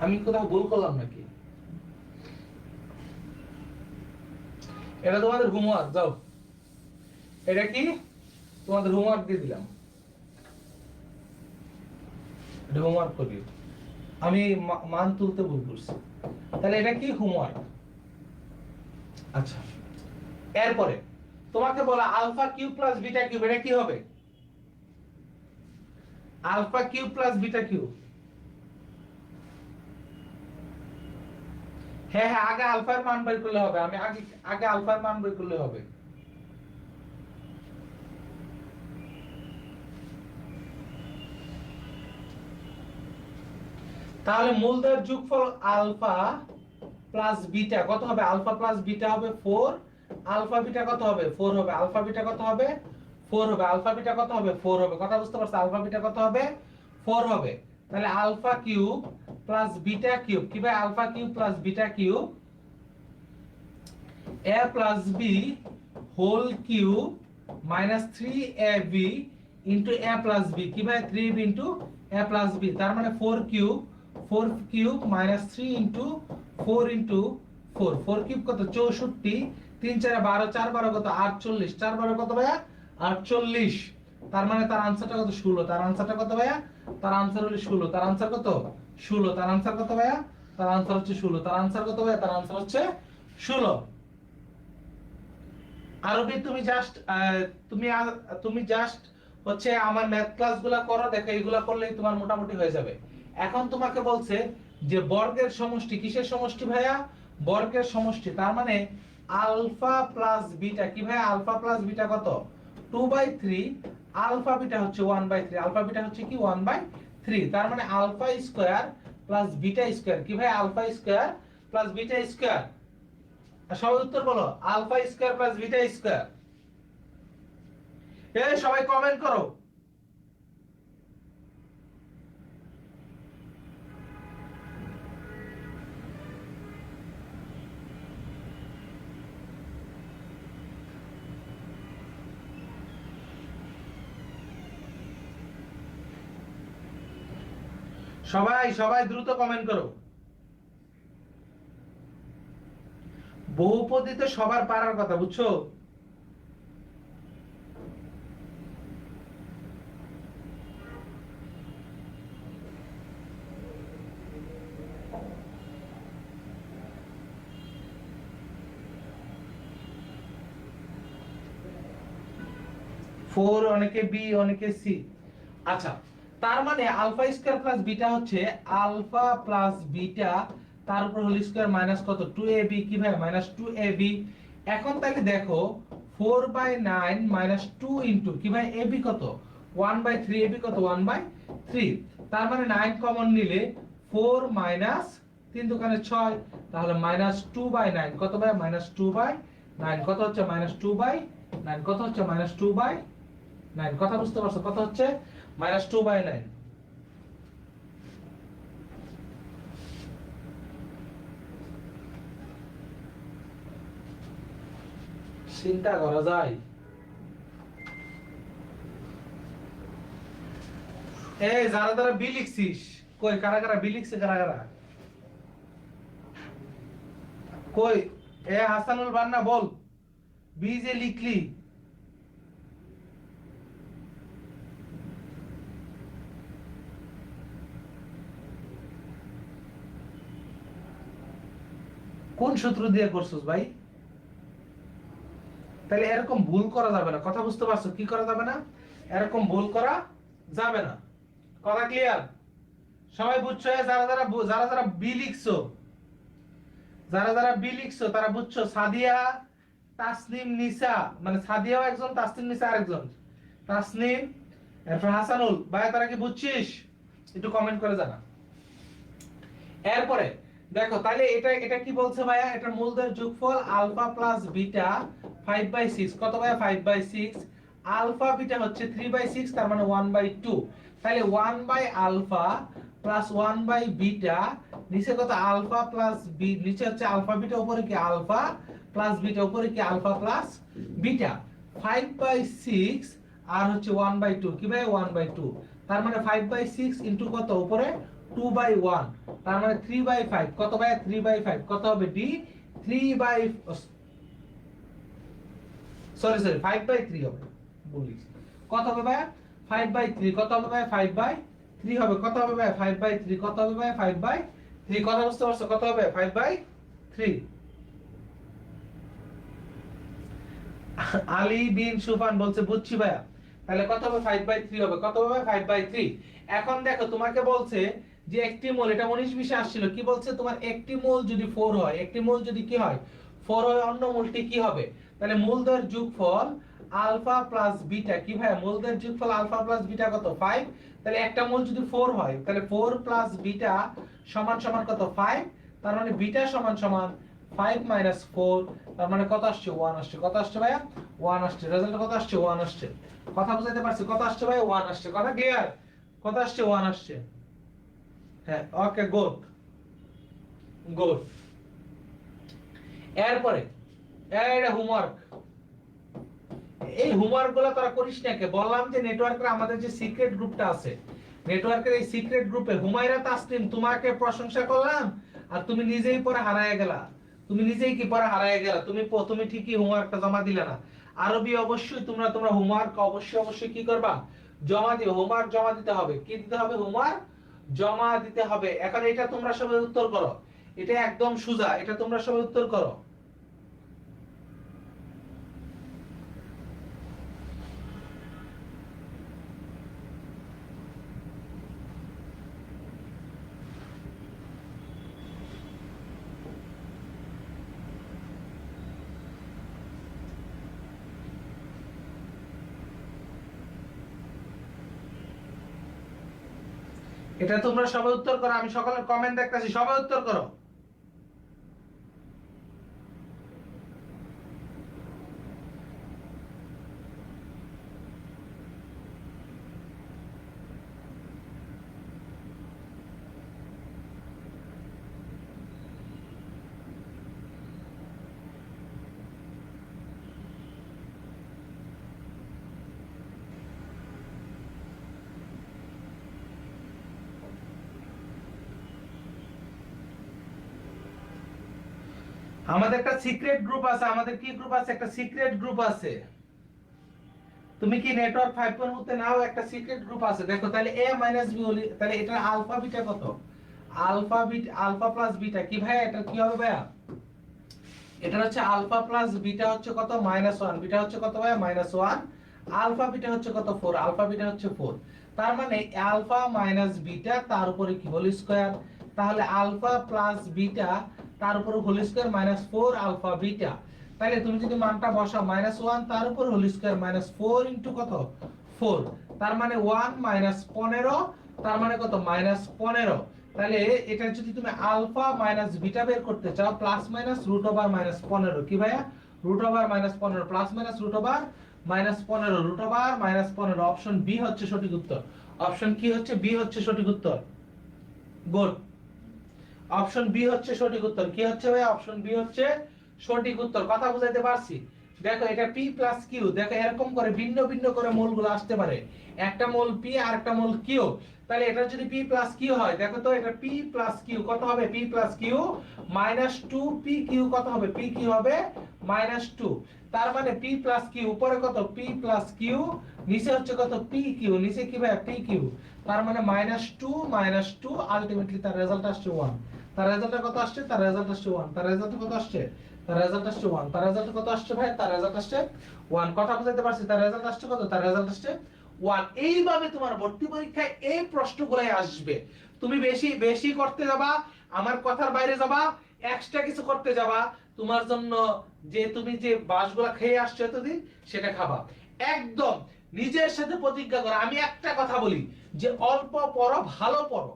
আমি কোথাও ভুল করলাম নাকি? এটা তোমাদের হোমওয়ার্ক, যাও এটা কি তোমাদের হোমওয়ার্ক দিয়ে দিলাম, এটা হোমওয়ার্ক করিও। আমি মান তুলতে ভুল করছি, তাহলে এটা কি হোমওয়ার্ক। আচ্ছা, এরপরে তোমাকে বলা alpha cube plus beta cube, এটা কি হবে? Alpha cube plus beta cube. হ্যাঁ হ্যাঁ, আগে আলফার মান বের করলে হবে। আমি আগে আলফার মান বের করলে হবে। তাহলে মূলদের যোগফল আলফা প্লাস বিটা কত হবে? আলফা প্লাস বিটা হবে 4, আলফা বিটা কত হবে? 4 হবে। আলফা বিটা কত হবে? 4 হবে। আলফা বিটা কত হবে? 4 হবে। কথা বুঝতে পারছো? আলফা বিটা কত হবে? 4 হবে। তাহলে alpha cube plus beta cube, কি ভাই? Alpha cube plus beta cube a plus b whole cube minus 3ab into a plus b, কি ভাই? 3ab into a plus b, তার মানে 4 cube minus 3 into 4 into 4, 4 cube কত? 64, 3 4 12, 4 12 কত? 48, 4 12 কত ভাইয়া? 48, তার মানে তার আনসারটা কত? 16। তার আনসারটা কত ভাইয়া? তার আনসার হলো 16। তার আনসার কত? 16। তার আনসার কত ভাইয়া? তার আনসার হচ্ছে 16। তার আনসার কত ভাইয়া? তার আনসার হচ্ছে 16। আরবি তুমি জাস্ট হচ্ছে আমার ম্যাথ ক্লাসগুলো করো, দেখো এগুলা করলেই তোমার মোটামুটি হয়ে যাবে। এখন তোমাকে বলছে যে বর্গের সমষ্টি, কিসের সমষ্টি ভাইয়া? বর্গের সমষ্টি, তার মানে আলফা প্লাস বিটা, কি ভাইয়া? আলফা প্লাস বিটা কত? 2/3, আলফা বিটা হচ্ছে 1/3, আলফা বিটা হচ্ছে কি? 1/3, তার মানে alpha square plus beta square, কি ভাই? Alpha square plus beta square. সবাই উত্তর বলো, alpha square plus beta square. এই সবাই কমেন্ট করো। সবাই দ্রুত কমেন্ট করো। বহুপদী তো সবার পারার কথা, বুঝছো? ফোর, অনেকে বি, অনেকে সি। আচ্ছা, তার মানে আলফা স্কয়ার প্লাস বিটা হচ্ছে আলফা প্লাস বিটা, তার উপর হোল স্কয়ার মাইনাস কত? 2ab, কি ভাই? Minus 2ab। এখন তাহলে দেখো 4/9 মাইনাস 2 ইনটু, কি ভাই? ab কত? 1/3, ab কত? 1/3, তার মানে 9 কমন নিলে 4 মাইনাস 3 দোকানে 6, তাহলে মাইনাস 2/9 কত ভাই? মাইনাস 2/9 কত হচ্ছে? মাইনাস 2/9 কত হচ্ছে? মাইনাস 2/9। কথা বুঝতে পারছো? কত হচ্ছে? মাইনাস 2/9। চিন্তা করা যায়। এই যারা বি লিখছিস, কই কারা কারা বি লিখছে? কারা কারা? কই? এ হাসানুল বান্না বল, বি যে লিখলি। কোন সূত্র দিয়ে করছস ভাই? তাহলে এরকম ভুল করা যাবে না। কথা বুঝতে পারছো? কি করা যাবে না? এরকম ভুল করা যাবে না। কথা ক্লিয়ার? সবাই বুঝছো? যারা বি লিখছো, যারা বি লিখছো তারা বুঝছো? সাদিয়া, তাসনিম, নিসা, মানে সাদিয়াও একজন, তাসনিম নিসা আরেকজন। তাসনিম, এরপর হাসানুল ভাই, তারা কি বুঝছিস? একটু কমেন্ট করে জানা। এরপরে দেখো তাহলে এটা কি বলছে ভাইয়া? এটা মূলদের যোগফল আলফা প্লাস বিটা 5/6, কত ভাইয়া? 5/6। আলফা বিটা হচ্ছে 3/6, তার মানে 1/2। তাহলে 1/আলফা প্লাস 1/বিটা, নিচে কত? আলফা প্লাস বি, নিচে হচ্ছে আলফা বিটা, উপরে কি? আলফা প্লাস বিটা, উপরে কি? Alpha plus beta. 5/6 আর হচ্ছে 1/2, কি ভাই? 1/2, তার মানে 5/6 ইনটু কত? উপরে 2/1, তার মানে 3/5, কত ভাই? 3/5 কত হবে? ডি 5/3 হবে। বলিস কত হবে ভাই? 5/3 কত হবে ভাই? 5/3 হবে। কত হবে ভাই? 5/3 কত হবে ভাই? 5/3, কথা বুঝতে পারছো? কত হবে? 5/3। আলী বিন সুফান বলছে বুঝছি ভাইয়া। তাহলে কত হবে? 5/3 হবে। কত হবে? 5/3। এখন দেখো তোমাকে বলছে যে একটি মোল, এটা 19-20 আসছিল, কি বলছে? তোমার একটি মোল যদি 4 হয়, একটি মোল যদি কি হয়? 4 হয়, অন্য মোলটি কি হবে? তাহলে মূলদের যোগফল আলফা প্লাস বিটা কি ভাই মোলদের যোগফল আলফা প্লাস বিটা কত 5 তাহলে একটা মোল যদি 4 হয় তাহলে 4 প্লাস বিটা সমান সমান কত 5 তার মানে বিটা সমান সমান 5 মাইনাস 4 তার মানে কত আসছে 1 আসছে কত আসছে ভাইয়া 1 আসছে রেজাল্ট কত আসছে 1 আসছে কথা বুঝাইতে পারছি কত আসছে ভাই 1 আসছে কথা ক্লিয়ার কত আসছে 1 আসছে হ্যাঁ ওকে গুড গুড এরপরে এটা হোমওয়ার্ক এই হোমওয়ার্ক গুলো তোরা করিস না কে বললাম যে নেটওয়ার্কের আমাদের যে সিক্রেট গ্রুপটা আছে নেটওয়ার্কের এই সিক্রেট গ্রুপে হুমায়রা তাসলিম তোমাকে প্রশংসা করলাম আর তুমি নিজেই পরে হারায় গেলা তুমি নিজেই কি পরে হারায় গেলা তুমি ঠিকই হোমওয়ার্কটা জমা দিলে না আরবি অবশ্যই তোমরা হোমওয়ার্ক অবশ্যই কি করবা জমা দিও হোমওয়ার্ক জমা দিতে হবে কি দিতে হবে হোমওয়ার্ক জমা দিতে হবে এখন এটা তোমরা সবাই উত্তর করো এটা একদম সোজা এটা তোমরা সবাই উত্তর করো এটা তোমরা সবাই উত্তর করো আমি সকলের কমেন্ট দেখতেছি সবাই উত্তর করো আমাদের একটা সিক্রেট গ্রুপ আছে আমাদের কি গ্রুপ আছে একটা সিক্রেট গ্রুপ আছে তুমি কি নেটওয়ার্ক 5.0 তে নাও একটা সিক্রেট গ্রুপ আছে দেখো তাহলে a বি তাহলে এটা আলফা বিটা কত আলফা প্লাস বিটা কি ভাই এটা কি হবে ভাইয়া এটা হচ্ছে আলফা প্লাস বিটা হচ্ছে কত -1 বিটা হচ্ছে কত ভাইয়া -1 আলফা বিটা হচ্ছে কত 4 আলফা বিটা হচ্ছে 4 তার মানে আলফা মাইনাস বিটা তার উপরে কি হোল স্কয়ার তাহলে আলফা প্লাস বিটা তার উপরে হোল স্কয়ার -4 আলফা বিটা তাহলে তুমি যদি মানটা বসাও -1 তার উপর হোল স্কয়ার -4 ইনটু কত 4 তার মানে 1 -15 তার মানে কত -15 তাহলে এটা যদি তুমি আলফা মাইনাস বিটা বের করতে চাও প্লাস মাইনাস রুট ওভার -15 কি ভাইয়া root over -15 plus minus root over -15 root over -15 option B হচ্ছে সঠিক উত্তর অপশন কি হচ্ছে বি হচ্ছে সঠিক উত্তর গুড অপশন বি হচ্ছে সঠিক উত্তর কি হচ্ছে ভাই অপশন বি হচ্ছে সঠিক উত্তর কথা বুঝাইতে পারছি দেখো এটা p প্লাস q দেখো এরকম করে ভিন্ন ভিন্ন করে মোলগুলো আসতে পারে একটা মোল p আর একটা মোল q তাহলে এটা যদি p প্লাস q হয় দেখো তো এটা p প্লাস q কত হবে p প্লাস q -2pq কত হবে pq হবে -2 তার মানে p প্লাস q উপরে কত p প্লাস q নিচে হচ্ছে কত pq নিচে কি ভাই pq তার মানে -2 আলটিমেটলি তার রেজাল্ট আসছে 1 তার রেজাল্ট কত আসছে তার রেজাল্ট আসছে 1 তার রেজাল্ট কত আসছে তার রেজাল্ট আসছে 1 তার রেজাল্ট কত আসছে ভাই তার রেজাল্ট আসছে 1 কথা বুঝাইতে পারছি তার রেজাল্ট আসছে কত তার রেজাল্ট আসছে 1 এইভাবে তোমার ভর্তি পরীক্ষায় এই প্রশ্নগুলাই আসবে তুমি বেশি বেশি করতে যাবা আমার কথার বাইরে যাবা এক্সট্রা কিছু করতে যাবা তোমার জন্য যে তুমি যে বাসগুলা খেয়ে আসছো এতদিন সেটা খাবা একদম নিজের সাথে প্রতিজ্ঞা করো আমি একটা কথা বলি যে অল্প পড়ো ভালো পড়ো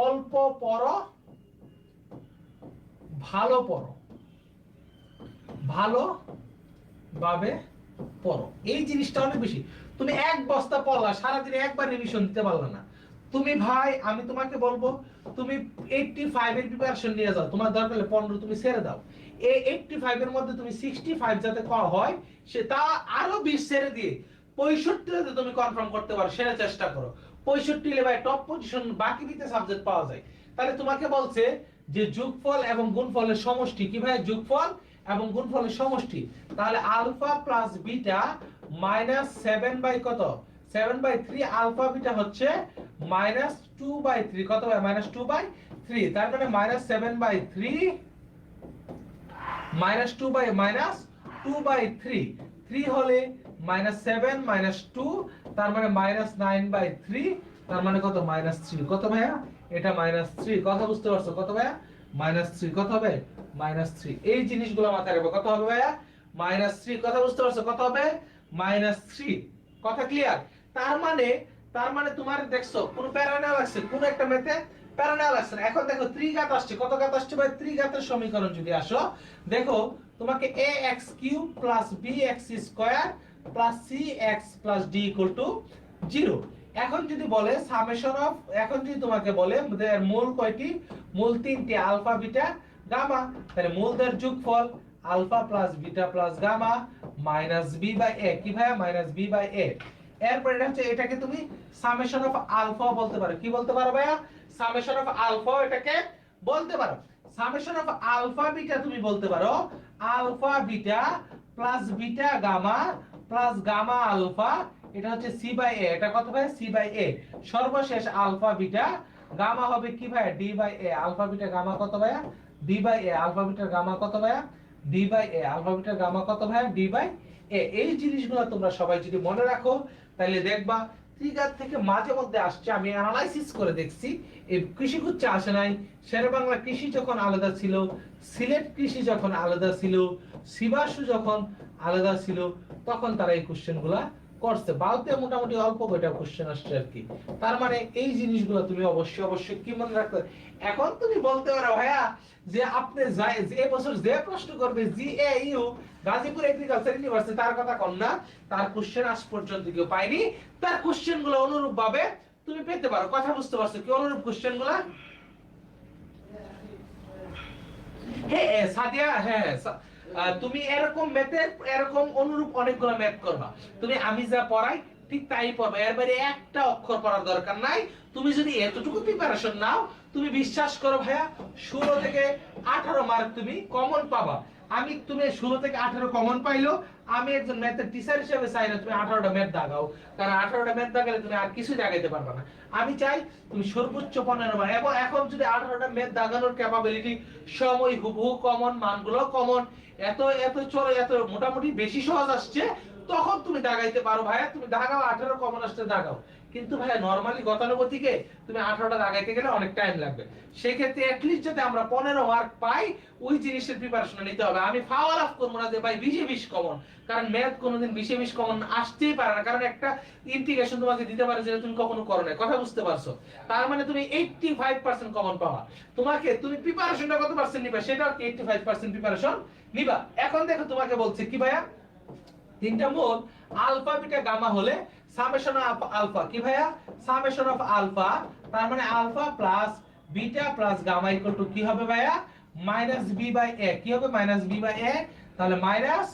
অল্প পড়ো ভালো পড়ো ভালো ভাবে পড়ো এই জিনিসটা অনেক বেশি তুমি এক বস্তা পড়লা সারা দিনে একবার রিভিশন দিতে পারলা না তুমি ভাই আমি তোমাকে বলবো তুমি 85 এর প্রিপারেশন নিয়ে যাও তোমার দরকার হলে 15 তুমি ছেড়ে দাও এই 85 এর মধ্যে তুমি 65 যাতে করা হয় সেটা আরো 20 ছেড়ে দিয়ে 65 যাতে তুমি কনফার্ম করতে পারো সেটা চেষ্টা করো 65 লে ভাই টপ পজিশন বাকি দিতে সাবজেক্ট পাওয়া যায় তাহলে তোমাকে বলছে যে যোগফল এবং গুণফলের সমষ্টি কি ভাই যোগফল এবং গুণফলের সমষ্টি তাহলে আলফা প্লাস বিটা -7 বাই কত 7/3 আলফা বিটা হচ্ছে -2/3 কত হয় -2/3 তার মানে -7/3 -2/3 3 হলে -7 -2 তার মানে -9/3 তার মানে কত -3 কত ভাইয়া এটা -3 কথা বুঝতে পারছো কত ভাইয়া -3 কত হবে -3 এই জিনিসগুলো মাথায় রাখবে কত হবে ভাইয়া -3 কথা বুঝতে পারছো? কত হবে -3। কথা ক্লিয়ার? তার মানে তোমার দেখছো কোন প্যারা নেওয়া লাগছে, কোন একটা মেথে প্যারা নেওয়া লাগছে না। এখন দেখো ত্রিঘাত আসছে, কত ঘাত আসছে ভাই? ত্রিঘাতের সমীকরণ যদি আসো, দেখো তোমাকে ax³ + bx² + cx + d = 0। এখন যদি বলে সামেশন অফ, এখন যদি তোমাকে বলে মূল কয়টি? মূল 3টি, আলফা বিটা গামা। তাহলে মূলদের যোগফল alpha plus beta plus gamma minus b/a। কি ভাইয়া? Minus b/a। এরপর এটা হচ্ছে, এটাকে তুমি সামেশন অফ আলফা বলতে পারো। কি বলতে পারো ভাইয়া? সামেশন অফ আলফা এটাকে বলতে পারো। সামেশন অফ আলফা বিটা তুমি বলতে পারো alpha beta plus beta gamma plus gamma alpha, এটা হচ্ছে c/a। এটা কত ভাই? c/a। সর্বশেষ আলফা বিটা গামা হবে কি ভাই? d/a। আলফা বিটা গামা কত ভাইয়া? d/a। আলফা বিটার গামা কত ভাইয়া? d/a। আলফা বিটার গামা কত ভাইয়া? d/a। এই জিনিসগুলো তোমরা সবাই যদি মনে রাখো, তাহলে দেখবা ত্রিঘাত থেকে মাঝে মধ্যে আসছে। আমি অ্যানালাইসিস করে দেখছি, এই কৃষিগুচ্ছ আসে নাই। শেরেবাংলা কৃষি যখন আলাদা ছিল, সিলেট কৃষি যখন আলাদা ছিল, শিবাশু যখন আলাদা ছিল, তখন তারা এই কোশ্চেনগুলা করছে। বাউতে মোটামুটি অল্প কয়টা কোশ্চেন আসছে আর কি। তার মানে এই জিনিসগুলো তুমি অবশ্যই কি মনে রাখতে। এখন তুমি বলতে পারো ভাইয়া যে আপনি যে বছর যে প্রশ্ন করবে জিএইউ গাজীপুর এগ্রিকালচার ইউনিভার্সিটি, তার কথা কম না, তার কোশ্চেন আজ পর্যন্ত কেউ পায়নি। তার কোশ্চেন গুলো অনুরূপ ভাবে তুমি পেতে পারো। কথা বুঝতে পারছো কি? অনুরূপ কোশ্চেন গুলা, হ্যাঁ সাদিয়া, হ্যাঁ তুমি এরকম ম্যাথের এরকম অনুরূপ অনেকগুলো ম্যাথ করবা। তুমি আমি যা পড়াই ঠিক তাই পড়বে, এর বাইরে একটা অক্ষর পড়ার দরকার নাই। তুমি যদি এতটুকু প্রিপারেশন নাও, তুমি বিশ্বাস করো ভাইয়া 16 থেকে 18 মার্ক তুমি কমন পাবা। তুমি 16 থেকে 18 কমন পাইলো, আমি একজন ম্যাথের টিচার হিসেবে চাই না তুমি 18টা ম্যাথ দাগাও, কারণ 18টা ম্যাথ দাগালে তুমি আর কিছু দাগাইতে পারবে না। আমি চাই তুমি সর্বোচ্চ 15 মার্ক, এবং এখন যদি 18টা ম্যাথ দাগানোর ক্যাপাবিলিটি সময় হুবহু কমন, মানগুলো কমন, এত এত চলে, এত মোটামুটি বেশি সহজ আসছে, তখন তুমি দাগাইতে পারো ভাইয়া। তুমি দাগাও 18 কমন আসতে দাগাও, কিন্তু ভাইয়া নরমালি গতানুগতিকে তুমি 18টা দাগাইতে গেলে অনেক টাইম লাগবে। সেই ক্ষেত্রে অ্যাটলিস্ট যাতে আমরা 15 মার্ক পাই, ওই জিনিসের প্রিপারেশন নিতে হবে। আমি ফাওয়ার অফ করব না যে ভাই 20 কমন, কারণ ম্যাথ কোনোদিন 20 কমন আসতেই পারে না, কারণ একটা ইন্টিগ্রেশন তোমাকে দিতে পারে যেটা তুমি কখনো করো না। কথা বুঝতে পারছো? তার মানে তুমি 85% কমন পাওয়া, তুমি প্রিপারেশনটা কত পার্সেন্ট নিবা সেটা 85% প্রিপারেশন নিবা। এখন দেখো তোমাকে বলছে কি ভাইয়া, তিনটা মূল আলফা বিটা গামা হলে সামেশন অফ আলফা কি ভাইয়া? সামেশন অফ আলফা, তার মানে alpha plus beta plus gamma equal to কি হবে ভাইয়া? -b/a। কি হবে? -b/a। তাহলে মাইনাস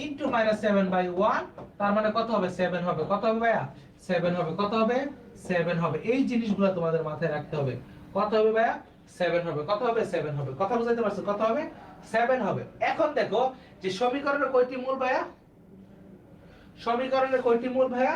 ইনটু -7/1, তার মানে কত হবে? 7 হবে। কত হবে ভাইয়া? 7 হবে। কত হবে? 7 হবে। এই জিনিসগুলো তোমাদের মাথায় রাখতে হবে। কত হবে ভাইয়া? 7 হবে। কত হবে? 7 হবে। কথা বুঝাইতে পারছো? কত হবে? 7 হবে। এখন দেখো যে সমীকরণের কয়টি মূল ভাইয়া? সমীকরণের কয়টি মূল ভাইয়া?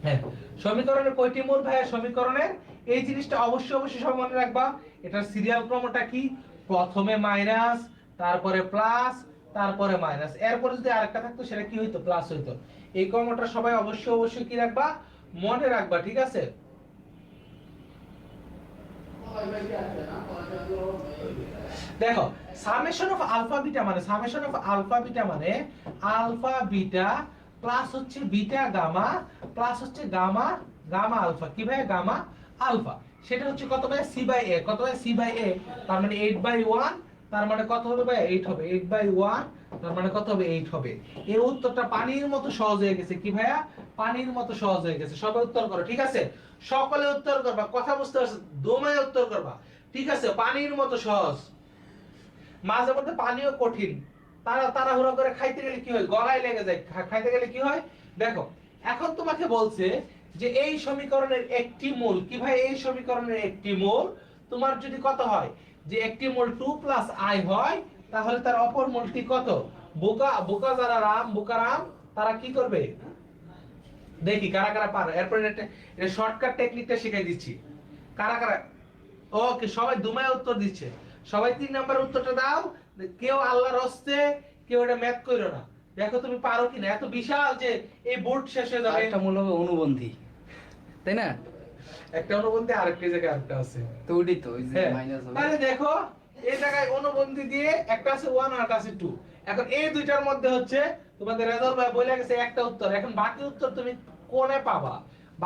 হ্যাঁ, সমীকরণের কয়টি মূল ভাইয়া? সমীকরণের এই জিনিসটা অবশ্যই সব মনে রাখবা। এটার সিরিয়াল ক্রমটা কি? প্রথমে মাইনাস, তারপরে প্লাস, তারপরে মাইনাস, এরপরে যদি আরেকটা থাকতো সেটা কি হইতো? প্লাস হইতো। এই ক্রমটা সবাই অবশ্যই কি রাখবা? মনে রাখবা, ঠিক আছে? দেখো সামেশন অফ আলফা বিটা মানে আলফা বিটা প্লাস হচ্ছে বিটা গামা প্লাস হচ্ছে গামা আলফা। কি ভাই? Gamma alpha. সেটা হচ্ছে কত ভাই? c/a। কত ভাই? c/a। তার মানে 8/1, তার মানে কত হবে ভাই? 8 হবে। 8/1, তার মানে কত হবে? 8 হবে। এই উত্তরটা পানির মতো সহজ হয়ে গেছে। কি ভাইয়া? পানির মতো সহজ হয়ে গেছে। সবাই উত্তর করো, ঠিক আছে? সকলে উত্তর করবা। কথা বুঝতে পারছো? দমায় উত্তর করবা, ঠিক আছে? পানির মতো সহজ। মাঝে মধ্যে পানিও কঠিন। তাড়াহুড়া করে খাইতে গেলে কি হয়? গলায় লেগে যায়। খাইতে গেলে কি হয়? দেখো এখন তোমাকে বলছে যে এই সমীকরণের একটি মূল কি ভাই? এই সমীকরণের একটি মূল তোমার যদি কত হয়? যে একটি মূল 2 + i হয়, তাহলে তার অপর মূলটি কত? বোকা যারা রাম তারা কি করবে? দেখি কারা কারা পারে। এরপর এটা শর্টকাট টেকনিকটা শিখাই দিচ্ছি। কারা কারা? ওকে, সবাই দুমায় উত্তর দিচ্ছে। সবাই 3 নাম্বার উত্তরটা দাও। কেউ আল্লাহর হস্তে কেউ এটা ম্যাথ কইরো না। দেখো তুমি পারো কিনা। এত বিশাল যে এই বোর্ড শেষ হয়ে যাবে। একটা মূল হবে অনুবন্ধী, তাই না? একটা অনুবন্ধী আরেকটা জায়গায় আরেকটা আছে। তো ওইটাই তো, ওই যে মাইনাস হবে। তাহলে দেখো এই জায়গায় অনুবন্ধী দিয়ে একটা আছে 1 আর একটা আছে 2। এখন এই দুইটার মধ্যে হচ্ছে তোমাদের রেজাল্ট ভাই বলে গেছে একটা উত্তর। এখন বাকি উত্তর তুমি কোণে পাবা,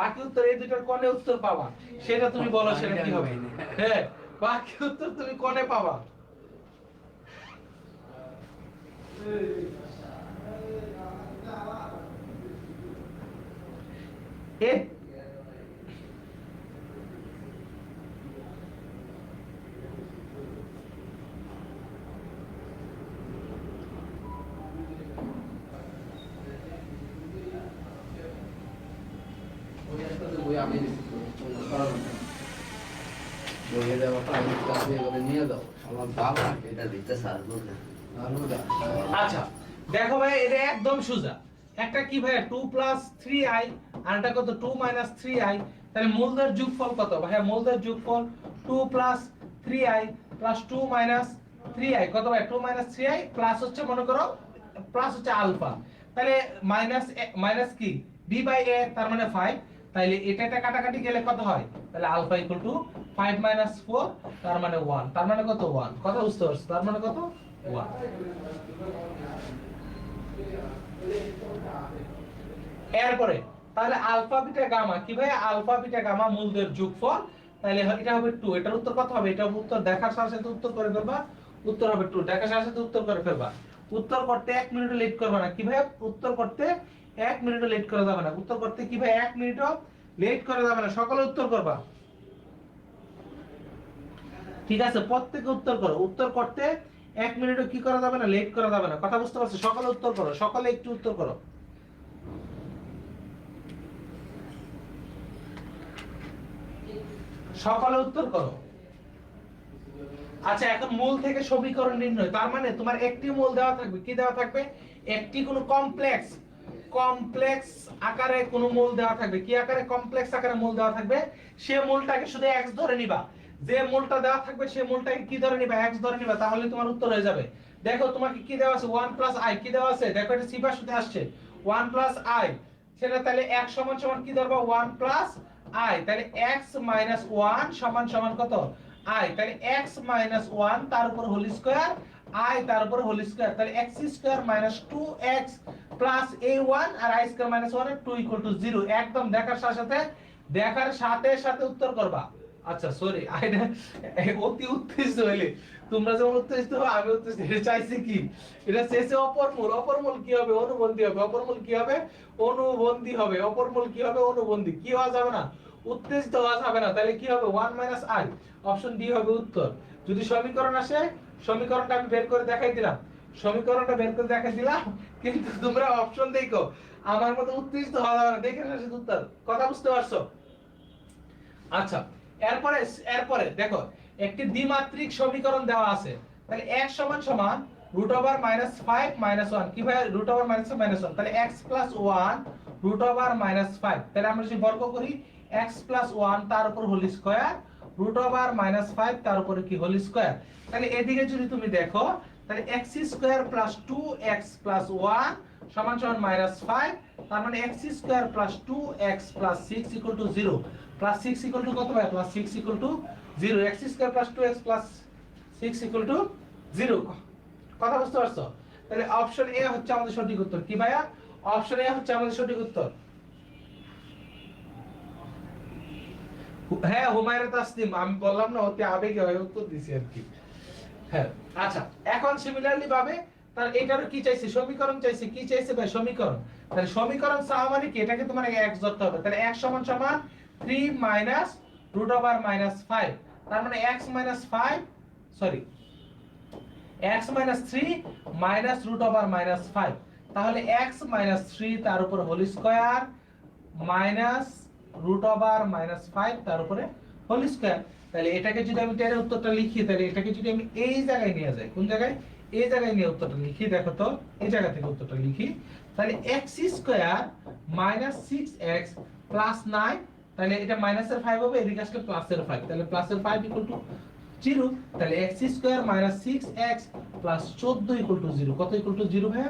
বাকি উত্তর এই দুইটার কোণে উত্তর পাবা, সেটা তুমি বলো সেটা কি হবে? হ্যাঁ, বাকি উত্তর তুমি কোণে পাবা। এ আচ্ছা দেখো ভাই, এটা একদম সোজা। একটা কি ভাই 2 3i আর এটা কত 2 3i, তাহলে মূলদের যোগফল কত ভাই? মূলদের যোগফল 2 3i 2 3i কত ভাই? 2 3i প্লাস হচ্ছে মনে করো প্লাস হচ্ছে আলফা, তাহলে মাইনাস কি b বাই a তার মানে 5, তাহলে এটা কাটাকাটি গেলে কত হয়? তাহলে আলফা ইকুয়াল টু 5 4 তার মানে 1, তার মানে কত 1, কথা বুঝতে পারছো? তার মানে কত 1। এরপরে তাহলে আলফা বিটা গামা কি ভাই? আলফা বিটা গামা মূলদের যোগফল, তাহলে এটা হবে 2। এটার উত্তর কত হবে? এটা উত্তর দেখার সাথে সাথে উত্তর করে ফেলবা, উত্তর হবে 2। দেখার সাথে সাথে উত্তর করে ফেলবা, উত্তর করতে 1 মিনিটও লেট করবে না। কি ভাই? উত্তর করতে 1 মিনিটও লেট করা যাবে না। উত্তর করতে কি ভাই 1 মিনিটও লেট করা যাবে না, সকলে উত্তর করবা। ঠিক আছে, প্রত্যেকে উত্তর করো। উত্তর করতে 1 মিনিটও কি করা যাবে না, লেট করা যাবে না, কথা বুঝতে পারছো? সকলে উত্তর করো, সকলে একটু উত্তর করো। সকলে উত্তর করো। আচ্ছা, এখন মূল থেকে সমীকরণ নির্ণয়, তার মানে তোমার একটি মূল দেওয়া থাকবে। কি দেওয়া থাকবে? একটি কোন কমপ্লেক্স আকারে কোন মূল দেওয়া থাকবে। কি আকারে? কমপ্লেক্স আকারে মূল দেওয়া থাকবে। সে মূলটাকে শুধু x ধরে নিবা। যে মূলটা দেওয়া থাকবে সে মূলটাকে কি ধরে নিবা? x ধরে নিবা, তাহলে তোমার উত্তর হয়ে যাবে। দেখো তোমাকে কি দেওয়া আছে? 1 i কি দেওয়া আছে? দেখো এটা সিপার সাথে আসছে 1 i, সেটা তাহলে x সমান সমান কি ধরবা? 1 i, তাহলে x 1 সমান সমান কত? i, তাহলে x 1 তার উপর হোল স্কয়ার i তার উপর হোল স্কয়ার, তাহলে x square 2x plus a1 আর i স্কয়ার 1 এর 2 0। একদম দেখার সাথে সাথে উত্তর করবা। আচ্ছা সরি, অতি উত্তেজিত হইলে তোমরা যেমন উত্তেজিত হবে আমি উত্তেজিত। এটা চাইছি কি? এটা শেষে অপরমূল কি হবে? অনুবন্ধী হবে। অপরমূল কি হবে? অনুবন্ধী হবে। অপরমূল কি হবে? অনুবন্ধী। কি হওয়া যাবে না? উত্তেজিত হওয়া যাবে না। তাহলে কি হবে? 1 i, অপশন ডি হবে উত্তর। যদি সমীকরণ আসে, সমীকরণটা আমি বের করে দেখাই দিলাম, সমীকরণটা বের করে দেখাই দিলাম, কিন্তু তোমরা অপশন দেখো, আমার মতো উত্তেজিত হওয়া যাবে না, দেখে আসে উত্তর। কথা বুঝতে পারছো? আচ্ছা, এরপরে দেখো একটি দ্বিমাত্রিক সমীকরণ দেওয়া আছে। তাহলে x সমান সমান √5 1। কি ভাই? √5 1, তাহলে x 1 √5, তাহলে আমরা যদি বর্গ করি x 1 তার উপর হোল স্কয়ার √5 তার উপরে কি হোল স্কয়ার, তাহলে এদিকে যদি তুমি দেখো তাহলে x স্কয়ার 2x 1 সমান সমান -5, তার মানে x square 2x 6 0, plus 6 equal to কত ভাই? Plus 6 equal to 0। x square 2x 6 equal to 0। কথা বুঝতে পারছো? তাহলে অপশন এ হচ্ছে আমাদের সঠিক উত্তর। কি ভাইয়া? অপশন এ হচ্ছে আমাদের সঠিক উত্তর। হ্যাঁ, হুমায়রা তাসনিম, আমি বললাম না অতি আবেগে হয়ে উত্তর দিছি আর কি। হ্যাঁ, আচ্ছা এখন সিমিলারলি ভাবে তার এটারও কি চাইছে? সমীকরণ চাইছে। কি চাইছে ভাই? সমীকরণ। তাহলে সমীকরণ চাওয়া মানে কি? এটাকে তোমার x ধরতে হবে। তাহলে x সমান সমান 3 √5, তার মানে x 5 সরি x 3 √5, তাহলে x 3 তার উপর হোল স্কয়ার √5 তার উপরে হোল স্কয়ার। তাহলে এটাকে যদি আমি টেনের উত্তরটা লিখি, তাহলে এটাকে যদি আমি এই জায়গায় নিয়ে যাই, কোন জায়গায়? এই জায়গায় নিয়ে উত্তরটা লিখি, দেখো তো এই জায়গা থেকে উত্তরটা লিখি, তাহলে x স্কয়ার 6x 9, তাহলে এটা মাইনাসের 5 হবে, এদিকে আসলে প্লাসের 5, তাহলে প্লাসের 5 0, তাহলে x স্কয়ার 6x 14 0, কত 0 ভাই?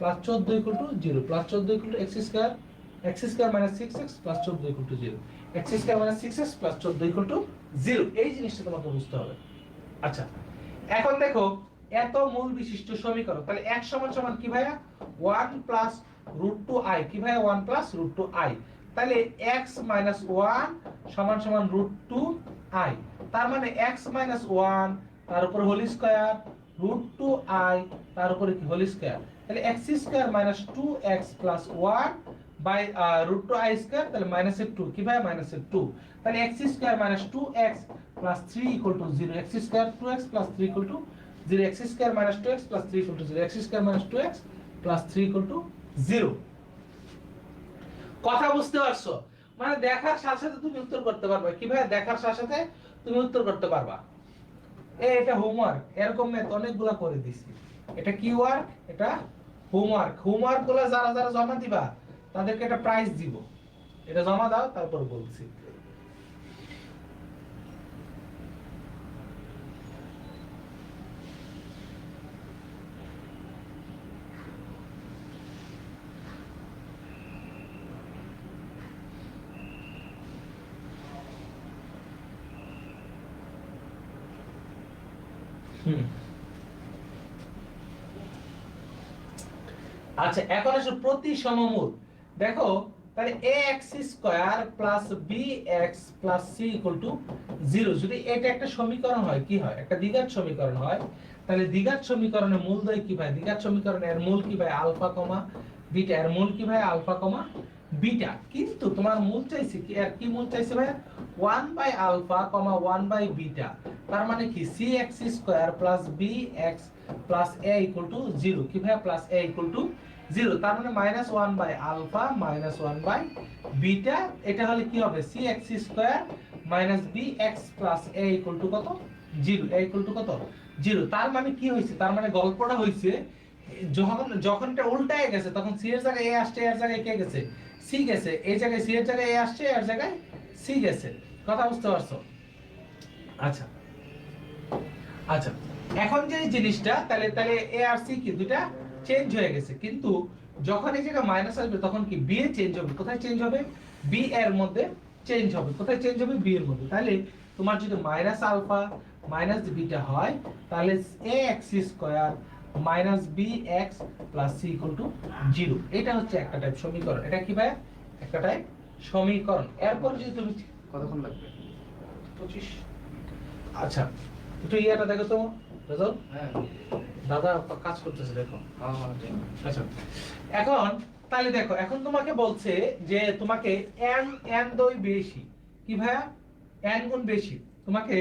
+14 0, +14 x square x square 6x 14 0, x square 6x 14 0, এই জিনিসটা তোমাকে বুঝতে হবে। আচ্ছা, এখন দেখো এত মূল বিশিষ্ট সমীকরণ, তাহলে x সমান সমান কি ভাইয়া 1 প্লাস রুট টু আই, কি ভাইয়া 1 প্লাস রুট টু আই, তাহলে x মাইনাস 1 সমান সমান রুট টু আই, তার মানে x মাইনাস 1 তার উপর whole square root two I তার উপরে কি হোল স্কয়ার, তাহলে x square minus 2x plus 1 by root two I square, তাহলে মাইনাসের 2 কি ভাইয়া মাইনাসের 2, তাহলে x square minus 2x plus 3 equal to 0, x square 2x plus 3 equal to 0, x square minus 2x plus 3 equal to 0, x square minus 2x plus 3 equal to 0। কথা বুঝতে পারছো? মানে দেখার সাথে সাথে তুমি উত্তর করতে পারবে, কি ভাই দেখার সাথে সাথে তুমি উত্তর করতে পারবা। এটা হোমওয়ার্ক, এরকম ম্যাথ অনেকগুলা করে দিছি। এটা কি ওয়ার্ক? এটা হোমওয়ার্ক। হোমওয়ার্ক গুলো যারা যারা জমা দিবা তাদেরকে একটা প্রাইজ দিব, এটা জমা দাও তারপর বলছি। আচ্ছা এখন আসো প্রতি সমমূল। দেখো তাহলে ax square plus bx plus c equal to 0, যদি এটা একটা সমীকরণ হয়, কি হয় একটা দ্বিঘাত সমীকরণ হয়, তাহলে দ্বিঘাত সমীকরণের মূলদ্বয় কি ভাই, দ্বিঘাত সমীকরণের মূল কি ভাই আলফা কমা বিটা, এর মূল কি ভাই আলফা কমা বিটা, কিন্তু তোমার মূল চাইছে কি, আর কি মূল চাইছে ভাই 1 বাই আলফা কমা 1 বাই বিটা, তার মানে কি cx square plus bx plus a equal to 0, কি ভাই প্লাস a ইকুয়াল টু 0, তার মানে minus 1 by alpha minus 1 by beta, এটা হলে কি হবে cx square minus bx plus a equal to কত 0, a ইকুয়াল টু কত 0, তার মানে কি হইছে, তার মানে গল্পটা হইছে যখন যখন এটা উল্টায় গেছে তখন c এর জায়গায় a আসছে, এর জায়গায় কে গেছে c গেছে, এই জায়গায় c এর জায়গায় a আসছে, এর জায়গায় c গেছে। কথা বুঝতে পারছো? আচ্ছা আচ্ছা এখন যে জিনিসটা তাহলে তাহলে a আর c কি দুইটা চেঞ্জ হয়ে গেছে, কিন্তু যখন এই জায়গায় মাইনাস আসবে তখন কি b এ চেঞ্জ হবে, কোথায় চেঞ্জ হবে b এর মধ্যে চেঞ্জ হবে, কোথায় চেঞ্জ হবে b এর মধ্যে, তাহলে তোমার যদি মাইনাস আলফা মাইনাস বিটা হয় তাহলে ax square minus bx plus c equal to 0, এটা হচ্ছে একটা টাইপ সমীকরণ। এটা কি ভাই একটা টাইপ সমীকরণ। এরপর যদি তুমি কতক্ষণ লাগবে? 25। আচ্ছা একটু ইয়াটা দেখো তো রেজাল্ট, হ্যাঁ দাদা কাজ করতেছে দেখো। হ্যাঁ আচ্ছা এখন তাহলে দেখো এখন তোমাকে বলছে যে তোমাকে n n দই বেশি, কি ভাইয়া n গুণ বেশি, তোমাকে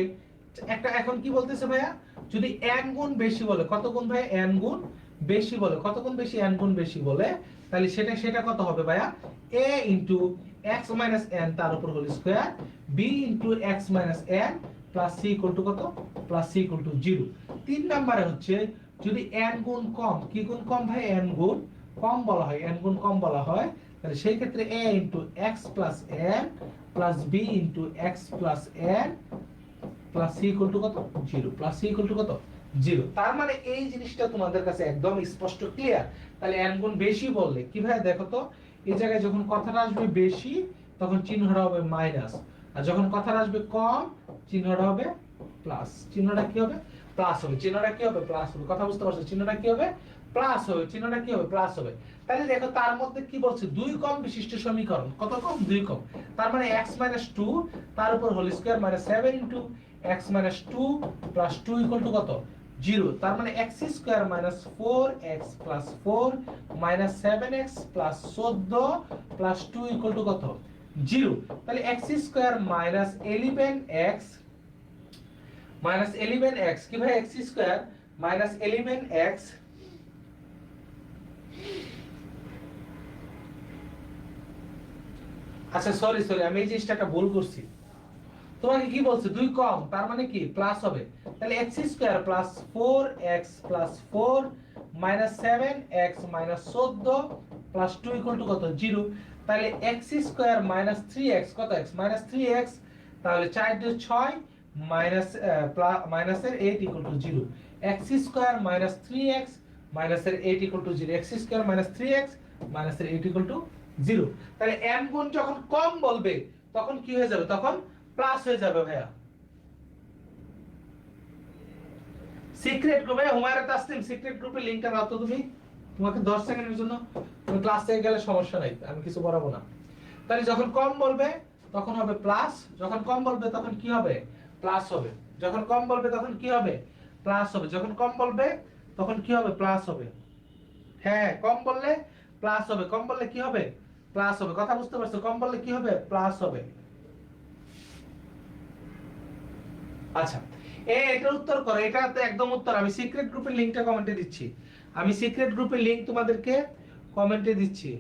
একটা এখন কি বলতেছে ভাইয়া, যদি n গুণ বেশি বলে, কত গুণ ভাইয়া n গুণ বেশি বলে, কত গুণ বেশি n গুণ বেশি বলে, তাহলে সেটা সেটা কত হবে ভাইয়া a into x minus n তার উপর whole square b into x minus n plus c equal to কত প্লাস c ইকুয়াল টু 0। তিন নম্বরে হচ্ছে যদি n গুণ কম, কি গুণ কম ভাই n গুণ কম বলা হয়, n গুণ কম বলা হয়, তাহলে সেই ক্ষেত্রে a into x plus n plus b into x plus n plus c equal to কত 0, প্লাস c ইকুয়াল টু কত 0। তার মানে এই জিনিসটা তোমাদের কাছে একদম স্পষ্ট ক্লিয়ার। তাহলে n গুণ বেশি বললে কি ভাই দেখো তো, এই জায়গায় যখন কথাটা আসবে বেশি তখন চিহ্নটা হবে মাইনাস, আর যখন কথাটা আসবে কম চিহ্নটা হবে প্লাস, চিহ্নটা কি হবে প্লাস হবে, চিহ্নটা কি হবে প্লাস হবে। কথা বুঝতে পারছো? চিহ্নটা কি হবে প্লাস হবে, চিহ্নটা কি হবে প্লাস হবে। তাহলে দেখো তার মধ্যে কি বলছে দুই কম বিশিষ্ট সমীকরণ, কত কম দুই কম, তার মানে x 2 তার উপর হোল স্কয়ার মানে 7 into x 2 plus 2 equal to কত 0, তার মানে x square minus 4x plus 4 minus 7x plus 14 plus 2 equal to কত 0, তাহলে x square minus 11x minus 11x, কি ভাই x স্কয়ার মাইনাস 11x আচ্ছা সরি আমি এই জিনিসটা ভুল করছি, তোমাকে কি বলছে দুই কম তার মানে কি প্লাস হবে, তাহলে x square plus 4x plus 4 minus 7x minus 14 plus 2 equal to কত 0, তাহলে x স্কয়ার মাইনাস 3x কত x মাইনাস 3x, তাহলে 4 দিয়ে 6 মাইনাস মাইনাসের 8 equal to 0, x square minus 3x মাইনাসের 8 equal to 0, x square minus 3x মাইনাসের 8 ইকুয়াল টু 0। তাহলে n গুণ যখন কম বলবে তখন কি হয়ে যাবে, তখন প্লাস হয়ে যাবে ভাইয়া। সিক্রেট গ্রুপে হুমায়রা তাসলিম সিক্রেট গ্রুপের লিংকটা দাও তো তুমি। তোমাকে 10 সেকেন্ডের জন্য, তুমি ক্লাস থেকে গেলে সমস্যা নাই, আমি কিছু বলাবো না। তাহলে যখন কম বলবে তখন হবে প্লাস, যখন কম বলবে তখন কি হবে? প্লাস হবে। যখন কম বলবে তখন কি হবে? প্লাস হবে। যখন কম বলবে তখন কি হবে? প্লাস হবে। হ্যাঁ, কম বললে প্লাস হবে। কম বললে কি হবে? প্লাস হবে। কথা বুঝতে পারছো? কম বললে কি হবে? প্লাস হবে। আচ্ছা, এটার উত্তর করো। এটা তো একদম উত্তর। আমি সিক্রেট গ্রুপের লিংকটা কমেন্টে দিচ্ছি। আমি সিক্রেট গ্রুপের লিংক তোমাদেরকে কমেন্টে দিচ্ছি।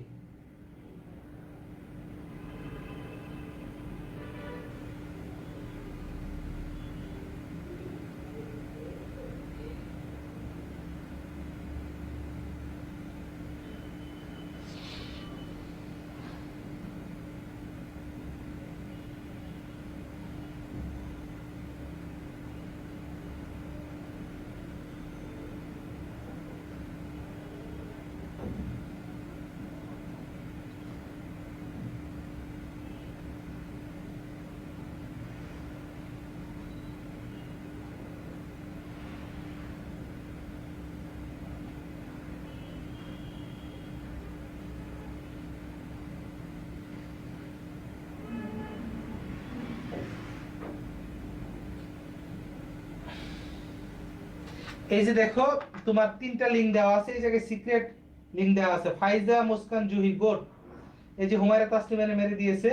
এই যে দেখো, তোমার 3টা লিংক দেওয়া আছে। এই জায়গায় সিক্রেট লিংক দেওয়া আছে। ফাইজা, মুস্কান, জুহি, গোড। এই যে হুমায়রা তাসলিমানে মেরে দিয়েছে,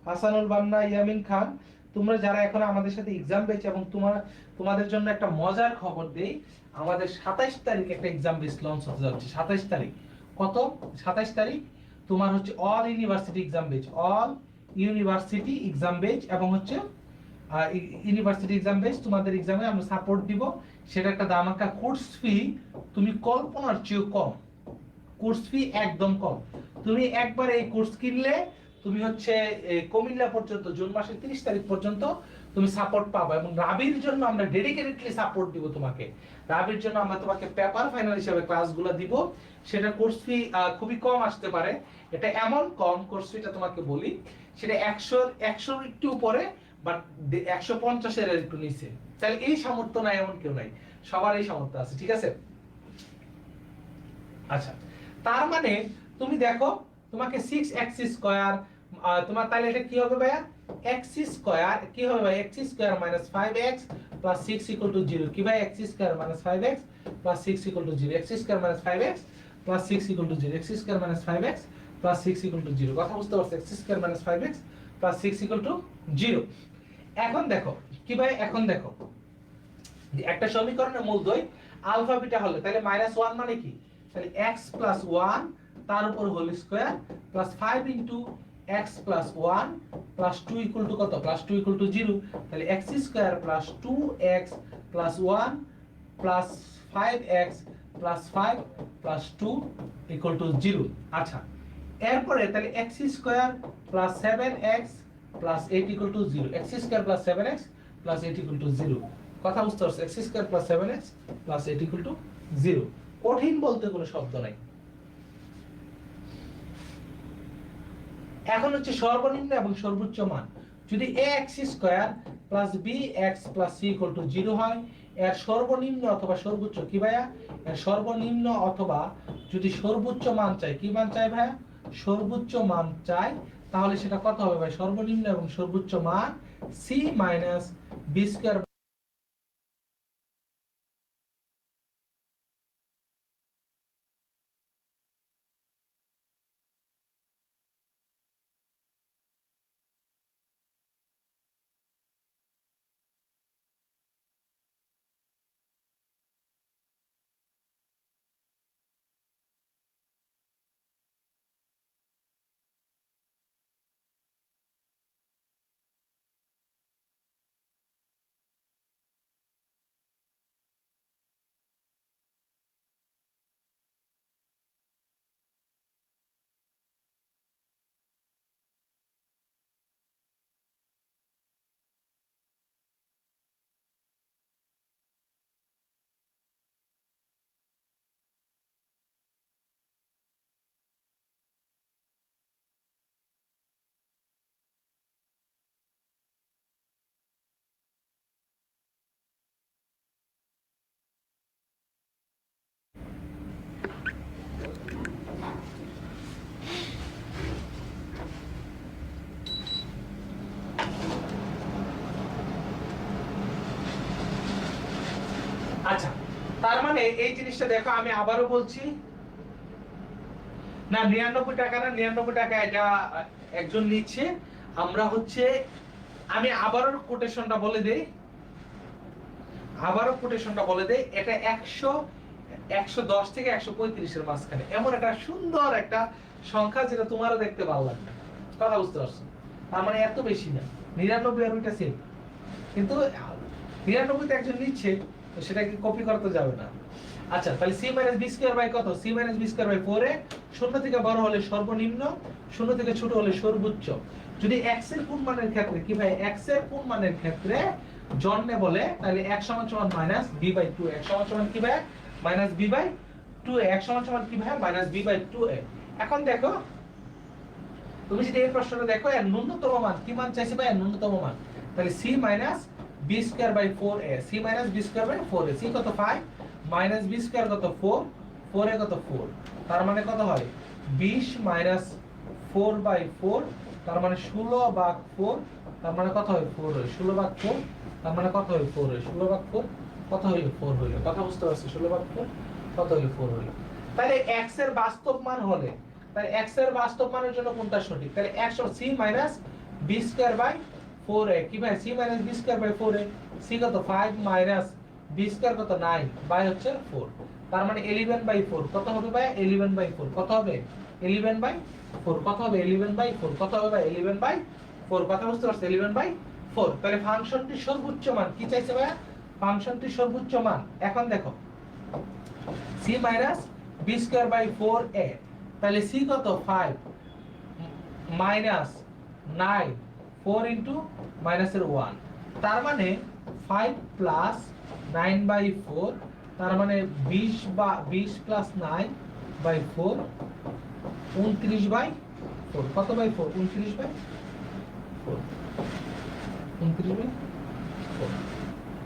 হাসানুল বান্না, ইয়ামিন খান। তোমরা যারা এখন আমাদের সাথে এক্সাম বেচ, এবং তোমাদের জন্য একটা মজার খবর দেই, আমাদের 27 তারিখ একটা এক্সাম বেচ লঞ্চ হতে যাচ্ছে। 27 তারিখ। কত? 27 তারিখ তোমার হচ্ছে অল ইউনিভার্সিটি এক্সাম বেচ, অল ইউনিভার্সিটি এক্সাম বেচ, এবং হচ্ছে ইউনিভার্সিটি এক্সাম বেচ। তোমাদের এক্সামে আমরা সাপোর্ট দিব। সেটা একটা দামাকা কোর্স ফি, তুমি কল্পনার চেয়েও কম। কোর্স ফি একদম কম। তুমি একবার এই কোর্স কিনলে তুমি হচ্ছে কুমিল্লা পর্যন্ত জুন মাসের 30 তারিখ পর্যন্ত তুমি সাপোর্ট পাবে, এবং রাবির জন্য আমরা ডেডিকেটেডলি সাপোর্ট দিব তোমাকে। রাবির জন্য আমরা তোমাকে পেপার ফাইনাল হিসেবে ক্লাসগুলো দিব। সেটা কোর্স ফি খুবই কম আসতে পারে। এটা এমন কম কোর্স ফিটা তোমাকে বলি, সেটা 100 একটু উপরে, বাট 150 এর একটু নিচে। তাহলে এই সামর্থ্য নাই এমন কেউ নাই, সবার এই সামর্থ্য আছে। ঠিক আছে? আচ্ছা, তার মানে তুমি দেখো, তোমাকে 6x স্কয়ার, তোমার তাহলে এটা কি হবে ভাইয়া? x স্কয়ার কি হবে ভাই? x square 5x 6 0। কি ভাই? x square 5x 6 0। x square 5x 6 0। x square 5x 6 0। কথা বুঝতে পারছো? x square 5x 6 0। এখন দেখো কি ভাই, এখন দেখো একটা সমীকরণের মূলদ্বয় আলফা বিটা হলে তাহলে -1 মানে কি? তাহলে x + 1 তার উপর whole square plus 5 into x + 1 plus 2 equal to কত? Plus 2 equal to 0। তাহলে x square plus 2x plus 1 plus 5x plus 5 plus 2 equal to 0। আচ্ছা, এরপরে তাহলে x square plus 7x plus 8 equal to 0। x square plus 7x plus 8 equal to 0। কথা বুঝতে পারছো? x square plus 7x plus 8 equal to 0। কঠিন বলতে কোনো শব্দ নাই। এখন হচ্ছে সর্বনিম্ন এবং সর্বোচ্চ মান। যদি ax square plus bx plus c equal to 0 হয়, এর সর্বনিম্ন অথবা সর্বোচ্চ কি ভাইয়া? এর সর্বনিম্ন অথবা যদি সর্বোচ্চ মান চাই, কি মান চাই ভাইয়া? সর্বোচ্চ মান চাই। তাহলে সেটা কত হবে ভাই? সর্বনিম্ন এবং সর্বোচ্চ মান c মাইনাস b স্কয়ার তার মানে এই জিনিসটা দেখো, আমি আবারও বলছি না, 99 টাকা না, 99 টাকা এটা একজন নিচ্ছে। আমরা হচ্ছে, আমি আবারও কোটেশনটা বলে দেই, এটা 110 থেকে 135 এর মাঝখানে এমন একটা সুন্দর একটা সংখ্যা, যেটা তোমারও দেখতে ভালো লাগবে। কথা বুঝতে পারছো? তার মানে এত বেশি না, 99 আর ওইটা সেম, কিন্তু 99 তে একজন নিচ্ছে, তো সেটাকে কপি করতে যাবে না। আচ্ছা, তাহলে c minus B square by কত? c minus B square by 4 a শূন্য থেকে বড় হলে সর্বনিম্ন, শূন্য থেকে ছোট হলে সর্বোচ্চ। যদি x এর কোন মানের ক্ষেত্রে, কি ভাই, x এর কোন মানের ক্ষেত্রে জন্মে বলে, তাহলে x সমান সমান মাইনাস b বাই 2, x সমান সমান কি ভাই, minus b by 2a, x সমান সমান কি ভাই, মাইনাস b বাই 2a। এখন দেখো, তুমি যদি এই প্রশ্নটা দেখো, এর ন্যূনতম মান কি মান চাইছে ভাই, এর ন্যূনতম মান, তাহলে c minus b square by 4a, c minus b square by 4a, c কত 5 মাইনাস b স্কয়ার কত 4, 4a কত 4, তার মানে কত হয় 20 মাইনাস 4 বাই 4, তার মানে 16 ভাগ 4, তার মানে কত হয় 4 হয়, 16 ভাগ 4, তার মানে কত হয় 4 হয়, 16 ভাগ 4 কত হইল 4 হইল। কথা বুঝতে পারছো? 16 ভাগ 4 কত হইল 4 হইল। তাহলে x এর বাস্তব মান হলে, তাহলে x এর বাস্তব মানের জন্য কোনটা সঠিক? তাহলে x c minus b square by 4a, কি ভাই, c minus b square by 4a, c কত 5 মাইনাস b স্কয়ার কত 9 বাই হচ্ছে 4, তার মানে 11 বাই 4 কত হবে ভাই, 11 বাই 4 কত হবে, 11 বাই 4 কত হবে, 11 বাই 4 কত হবে ভাই, 11 বাই 4। কথা বুঝতে পারছো? 11 বাই 4। তাহলে ফাংশনটির সর্বোচ্চ মান কি চাইছে ভাই, ফাংশনটির সর্বোচ্চ মান। এখন দেখো c minus b square by 4a, তাহলে c কত 5 মাইনাস 9, 4 ইনটু মাইনাসের 1, তার মানে 5 প্লাস 9 বাই 4, তার মানে 20 বা 20 প্লাস 9 বাই 4, 29 বাই 4, কত বাই 4, 29 বাই 4, 29 বাই 4।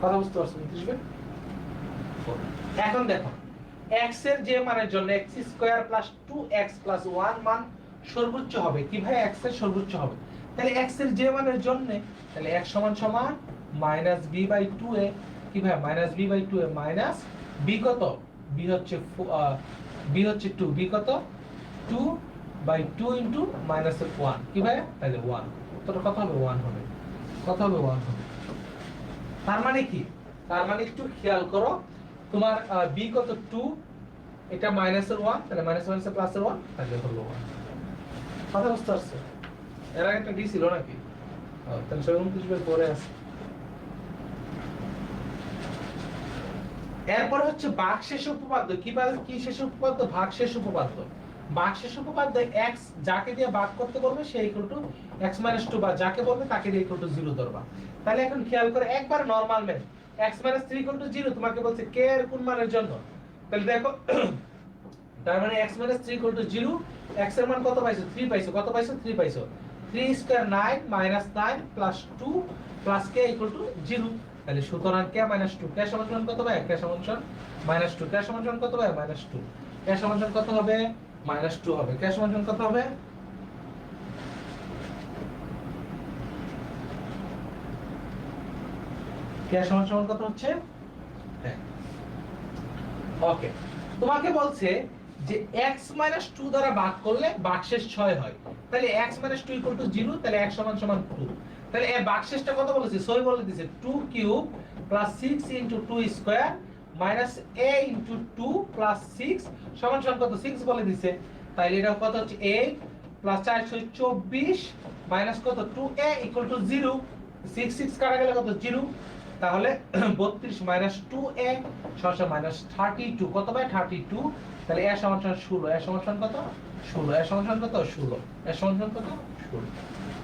কথা বুঝতে পারছো? 29 বাই 4। এখন দেখো, x এর যে মানের জন্য x square plus 2x plus 1 মান সর্বোচ্চ হবে, কি ভাই, x এর সর্বোচ্চ হবে। তাহলে x এর যে মানের জন্য, তাহলে x সমান সমান মাইনাস b বাই 2a, কি ভাই, minus b by 2a minus b কত, b হচ্ছে 2, b কত 2 বাই 2 ইনটু মাইনাসের 1, কি ভাই, তাহলে 1, তো কত হবে 1 হবে, কত হবে 1 হবে। তার মানে কি, তার মানে একটু খেয়াল করো, তোমার b কত 2, এটা মাইনাসের 1, তাহলে মাইনাস মাইনাসের প্লাসের 1, তাহলে হলো 1। কথা বুঝতে পারছো? এর আগে একটা d ছিল নাকি? তাহলে 29 বাই 4 আছে। এরপর হচ্ছে ভাগশেষ উপপাদ্য। কি শেষ উপপাদ্য? ভাগশেষ উপপাদ্য। ভাগশেষ উপপাদ্য x যাকে দিয়ে ভাগ করতে বলবে সে ইকুয়াল টু x - 2, বা যাকে বলবে তাকে দিয়ে ইকুয়াল টু 0 ধরবা। তাহলে এখন খেয়াল করে, একবার normal math, x - 3 equal to 0 তোমাকে বলছে k এর কোন মানের জন্য, তাহলে দেখো, তার মানে x - 3 ইকুয়াল টু 0, x এর মান কত পাইছো, 3 পাইছো, কত পাইছো, 3 পাইছো, 3 square 9 minus 9 plus 2 plus k equal to 0। তাহলে সুতরাং k - 2, k সমান কত ভাই, k সমান -2, k সমান কত ভাই, -2, k সমান কত হবে, -2 হবে, k সমান কত হবে, k সমান কত হচ্ছে, হ্যাঁ ওকে। তোমাকে বলছে যে x - 2 দ্বারা ভাগ করলে ভাগশেষ 6 হয়, তাহলে x - 2 = 0, তাহলে x সমান 2, তাহলে এই ভাগশেষটা কত বলেছে, 6 বলে দিয়েছে, 2 cube plus 6 * 2 square minus a * 2 plus 6 সমান কত, 6 বলে দিয়েছে, তাহলে এটা কত হচ্ছে 8 প্লাস 4 24 মাইনাস কত 2a = 0, 6 6 কাটা গেলে কত 0, তাহলে 32 মাইনাস 2a সমান -32, কত ভাই 32, তাহলে a সমান 16, a সমান কত 16, a সমান কত 16, a সমান কত 16।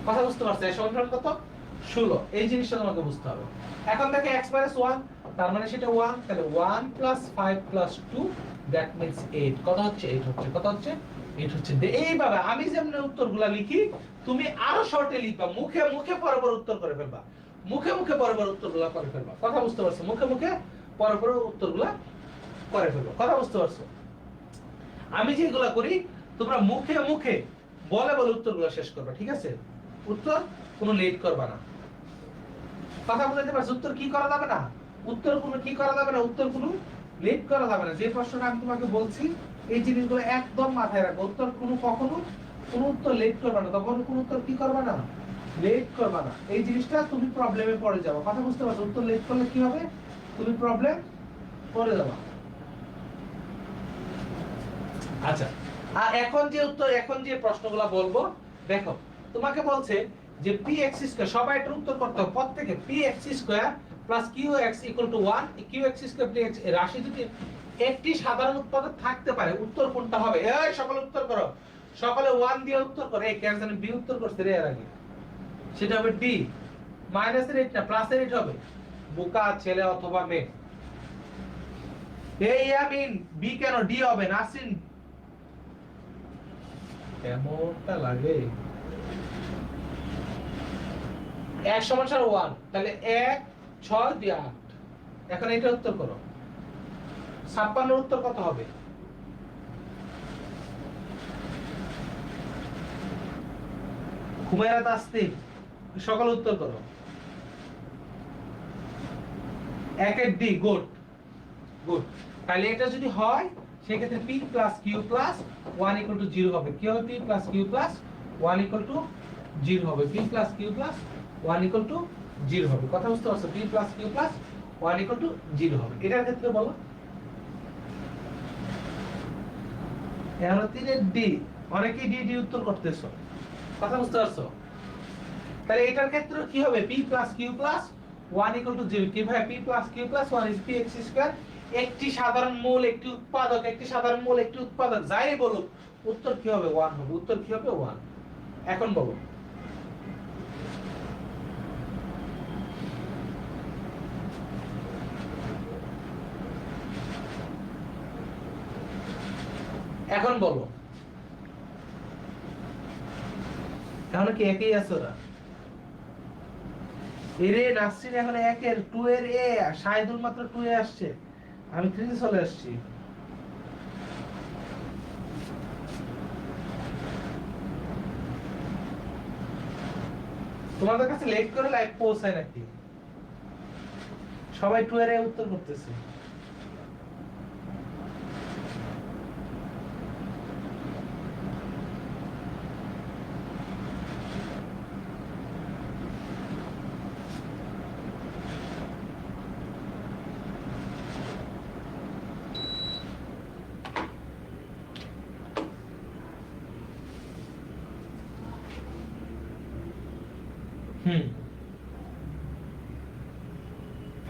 কথা বুঝতে পারছো? a সমান কত 16, এই জিনিসটা তোমাকে বুঝতে হবে। এখন দেখো x - 1, তার মানে সেটা 1, তাহলে 1 + 5 + 2 দ্যাট মিন্স 8, কত হচ্ছে 8 হচ্ছে, কত হচ্ছে 8 হচ্ছে। এইভাবে আমি যেমন উত্তরগুলা লিখি তুমি আরো শর্টে লিখবা, মুখে মুখে পরপর উত্তর করে ফেলবা, মুখে মুখে পরপর উত্তরগুলা করে ফেলবা। কথা বুঝতে পারছো? মুখে মুখে পরপর উত্তরগুলা করে ফেলবা। কথা বুঝতে পারছো? আমি যেগুলা করি তোমরা মুখে মুখে বলে বলে উত্তরগুলা শেষ করবা, ঠিক আছে? উত্তর কোনো লেট করবা না। কথা বুঝতে পারছো? উত্তর কি করা যাবে না, উত্তর কোনো কি করা যাবে না, উত্তর কোনো লেট করা যাবে না। যে প্রশ্নটা আমি তোমাকে বলছি এই জিনিসগুলো একদম মাথায় রাখো। উত্তর কখনো কোনো উত্তর লেট করবে না, তখন কোনো উত্তর কি করবে না, লেট করবে না। এই জিনিসটা তুমি প্রবলেমে পড়ে যাবে। কথা বুঝতে পারছো? উত্তর লেট করলে কি হবে, তুমি প্রবলেম পড়ে যাবে। আচ্ছা, আর এখন যে প্রশ্নগুলো বলবো দেখো, তোমাকে বলছে যে px স্কয়ার, সবাই এটার উত্তর করতে হবে প্রত্যেকে। px square plus qx equal to 1, qx square plus রাশি যদি একটি সাধারণ উৎপাদক থাকতে পারে, উত্তর কোনটা হবে? এই সকলে উত্তর করো, সকলে 1 দিয়ে উত্তর করো। এই কেন জানি বি উত্তর করছে রে এর আগে, সেটা হবে ডি। মাইনাসের 8 না প্লাসের 8 হবে, বোকা ছেলে অথবা মেয়ে। এই আমিন বি কেন ডি হবে? নাসরিন কেমনটা লাগে? 1 সমান 1, তাহলে 1 6 2 8। এখন এটা উত্তর করো, 56 এর উত্তর কত হবে? খুমাইরা তাসতিক, সকল উত্তর করো। 1 এর ডি, গুড গুড। তাহলে এটা যদি হয় সেক্ষেত্রে p plus q plus 1 equal to 0 হবে। কি হবে? p plus q plus 1 equal to 0 হবে। p plus q plus 1 equal to 0 হবে। কথা বুঝতে পারছো? p plus q plus 1 equal to 0 হবে। এটার ক্ষেত্রে বলো। এখন 3 এর ডি, অনেকেই ডি উত্তর করতেছো। কথা বুঝতে পারছো? তাহলে এটার ক্ষেত্রে কি হবে? p plus q plus 1 equal to 0। কিভাবে? p plus q plus 1 is px square. একটি সাধারণ মূল, একটি উৎপাদক, একটি সাধারণ মূল, একটি উৎপাদক, যাই বলুক উত্তর কি হবে? 1 হবে। উত্তর কি হবে? 1। এখন বলো। এখন বলো, এখন কি একই আছে ওরা? এরে নাসরিন এখন 1 এর 2 এর এ, শাহিদুল মাত্র 2 এ আসছে, আমি 3 এ চলে আসছি। তোমাদের কাছে লেট করে লাইভ পৌঁছায় নাকি? সবাই 2 এর এ উত্তর করতেছে।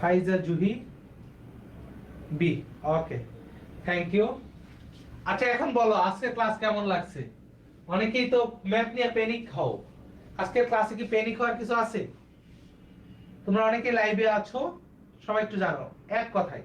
Faiza Juhi B, okay, thank you. আচ্ছা এখন বলো আজকে ক্লাস কেমন লাগছে? অনেকেই তো ম্যাথ নিয়ে প্যানিক হও। আজকের ক্লাসে কি প্যানিক হওয়ার কিছু আছে? তোমরা অনেকে লাইভে আছো, সবাই একটু জানো এক কথায়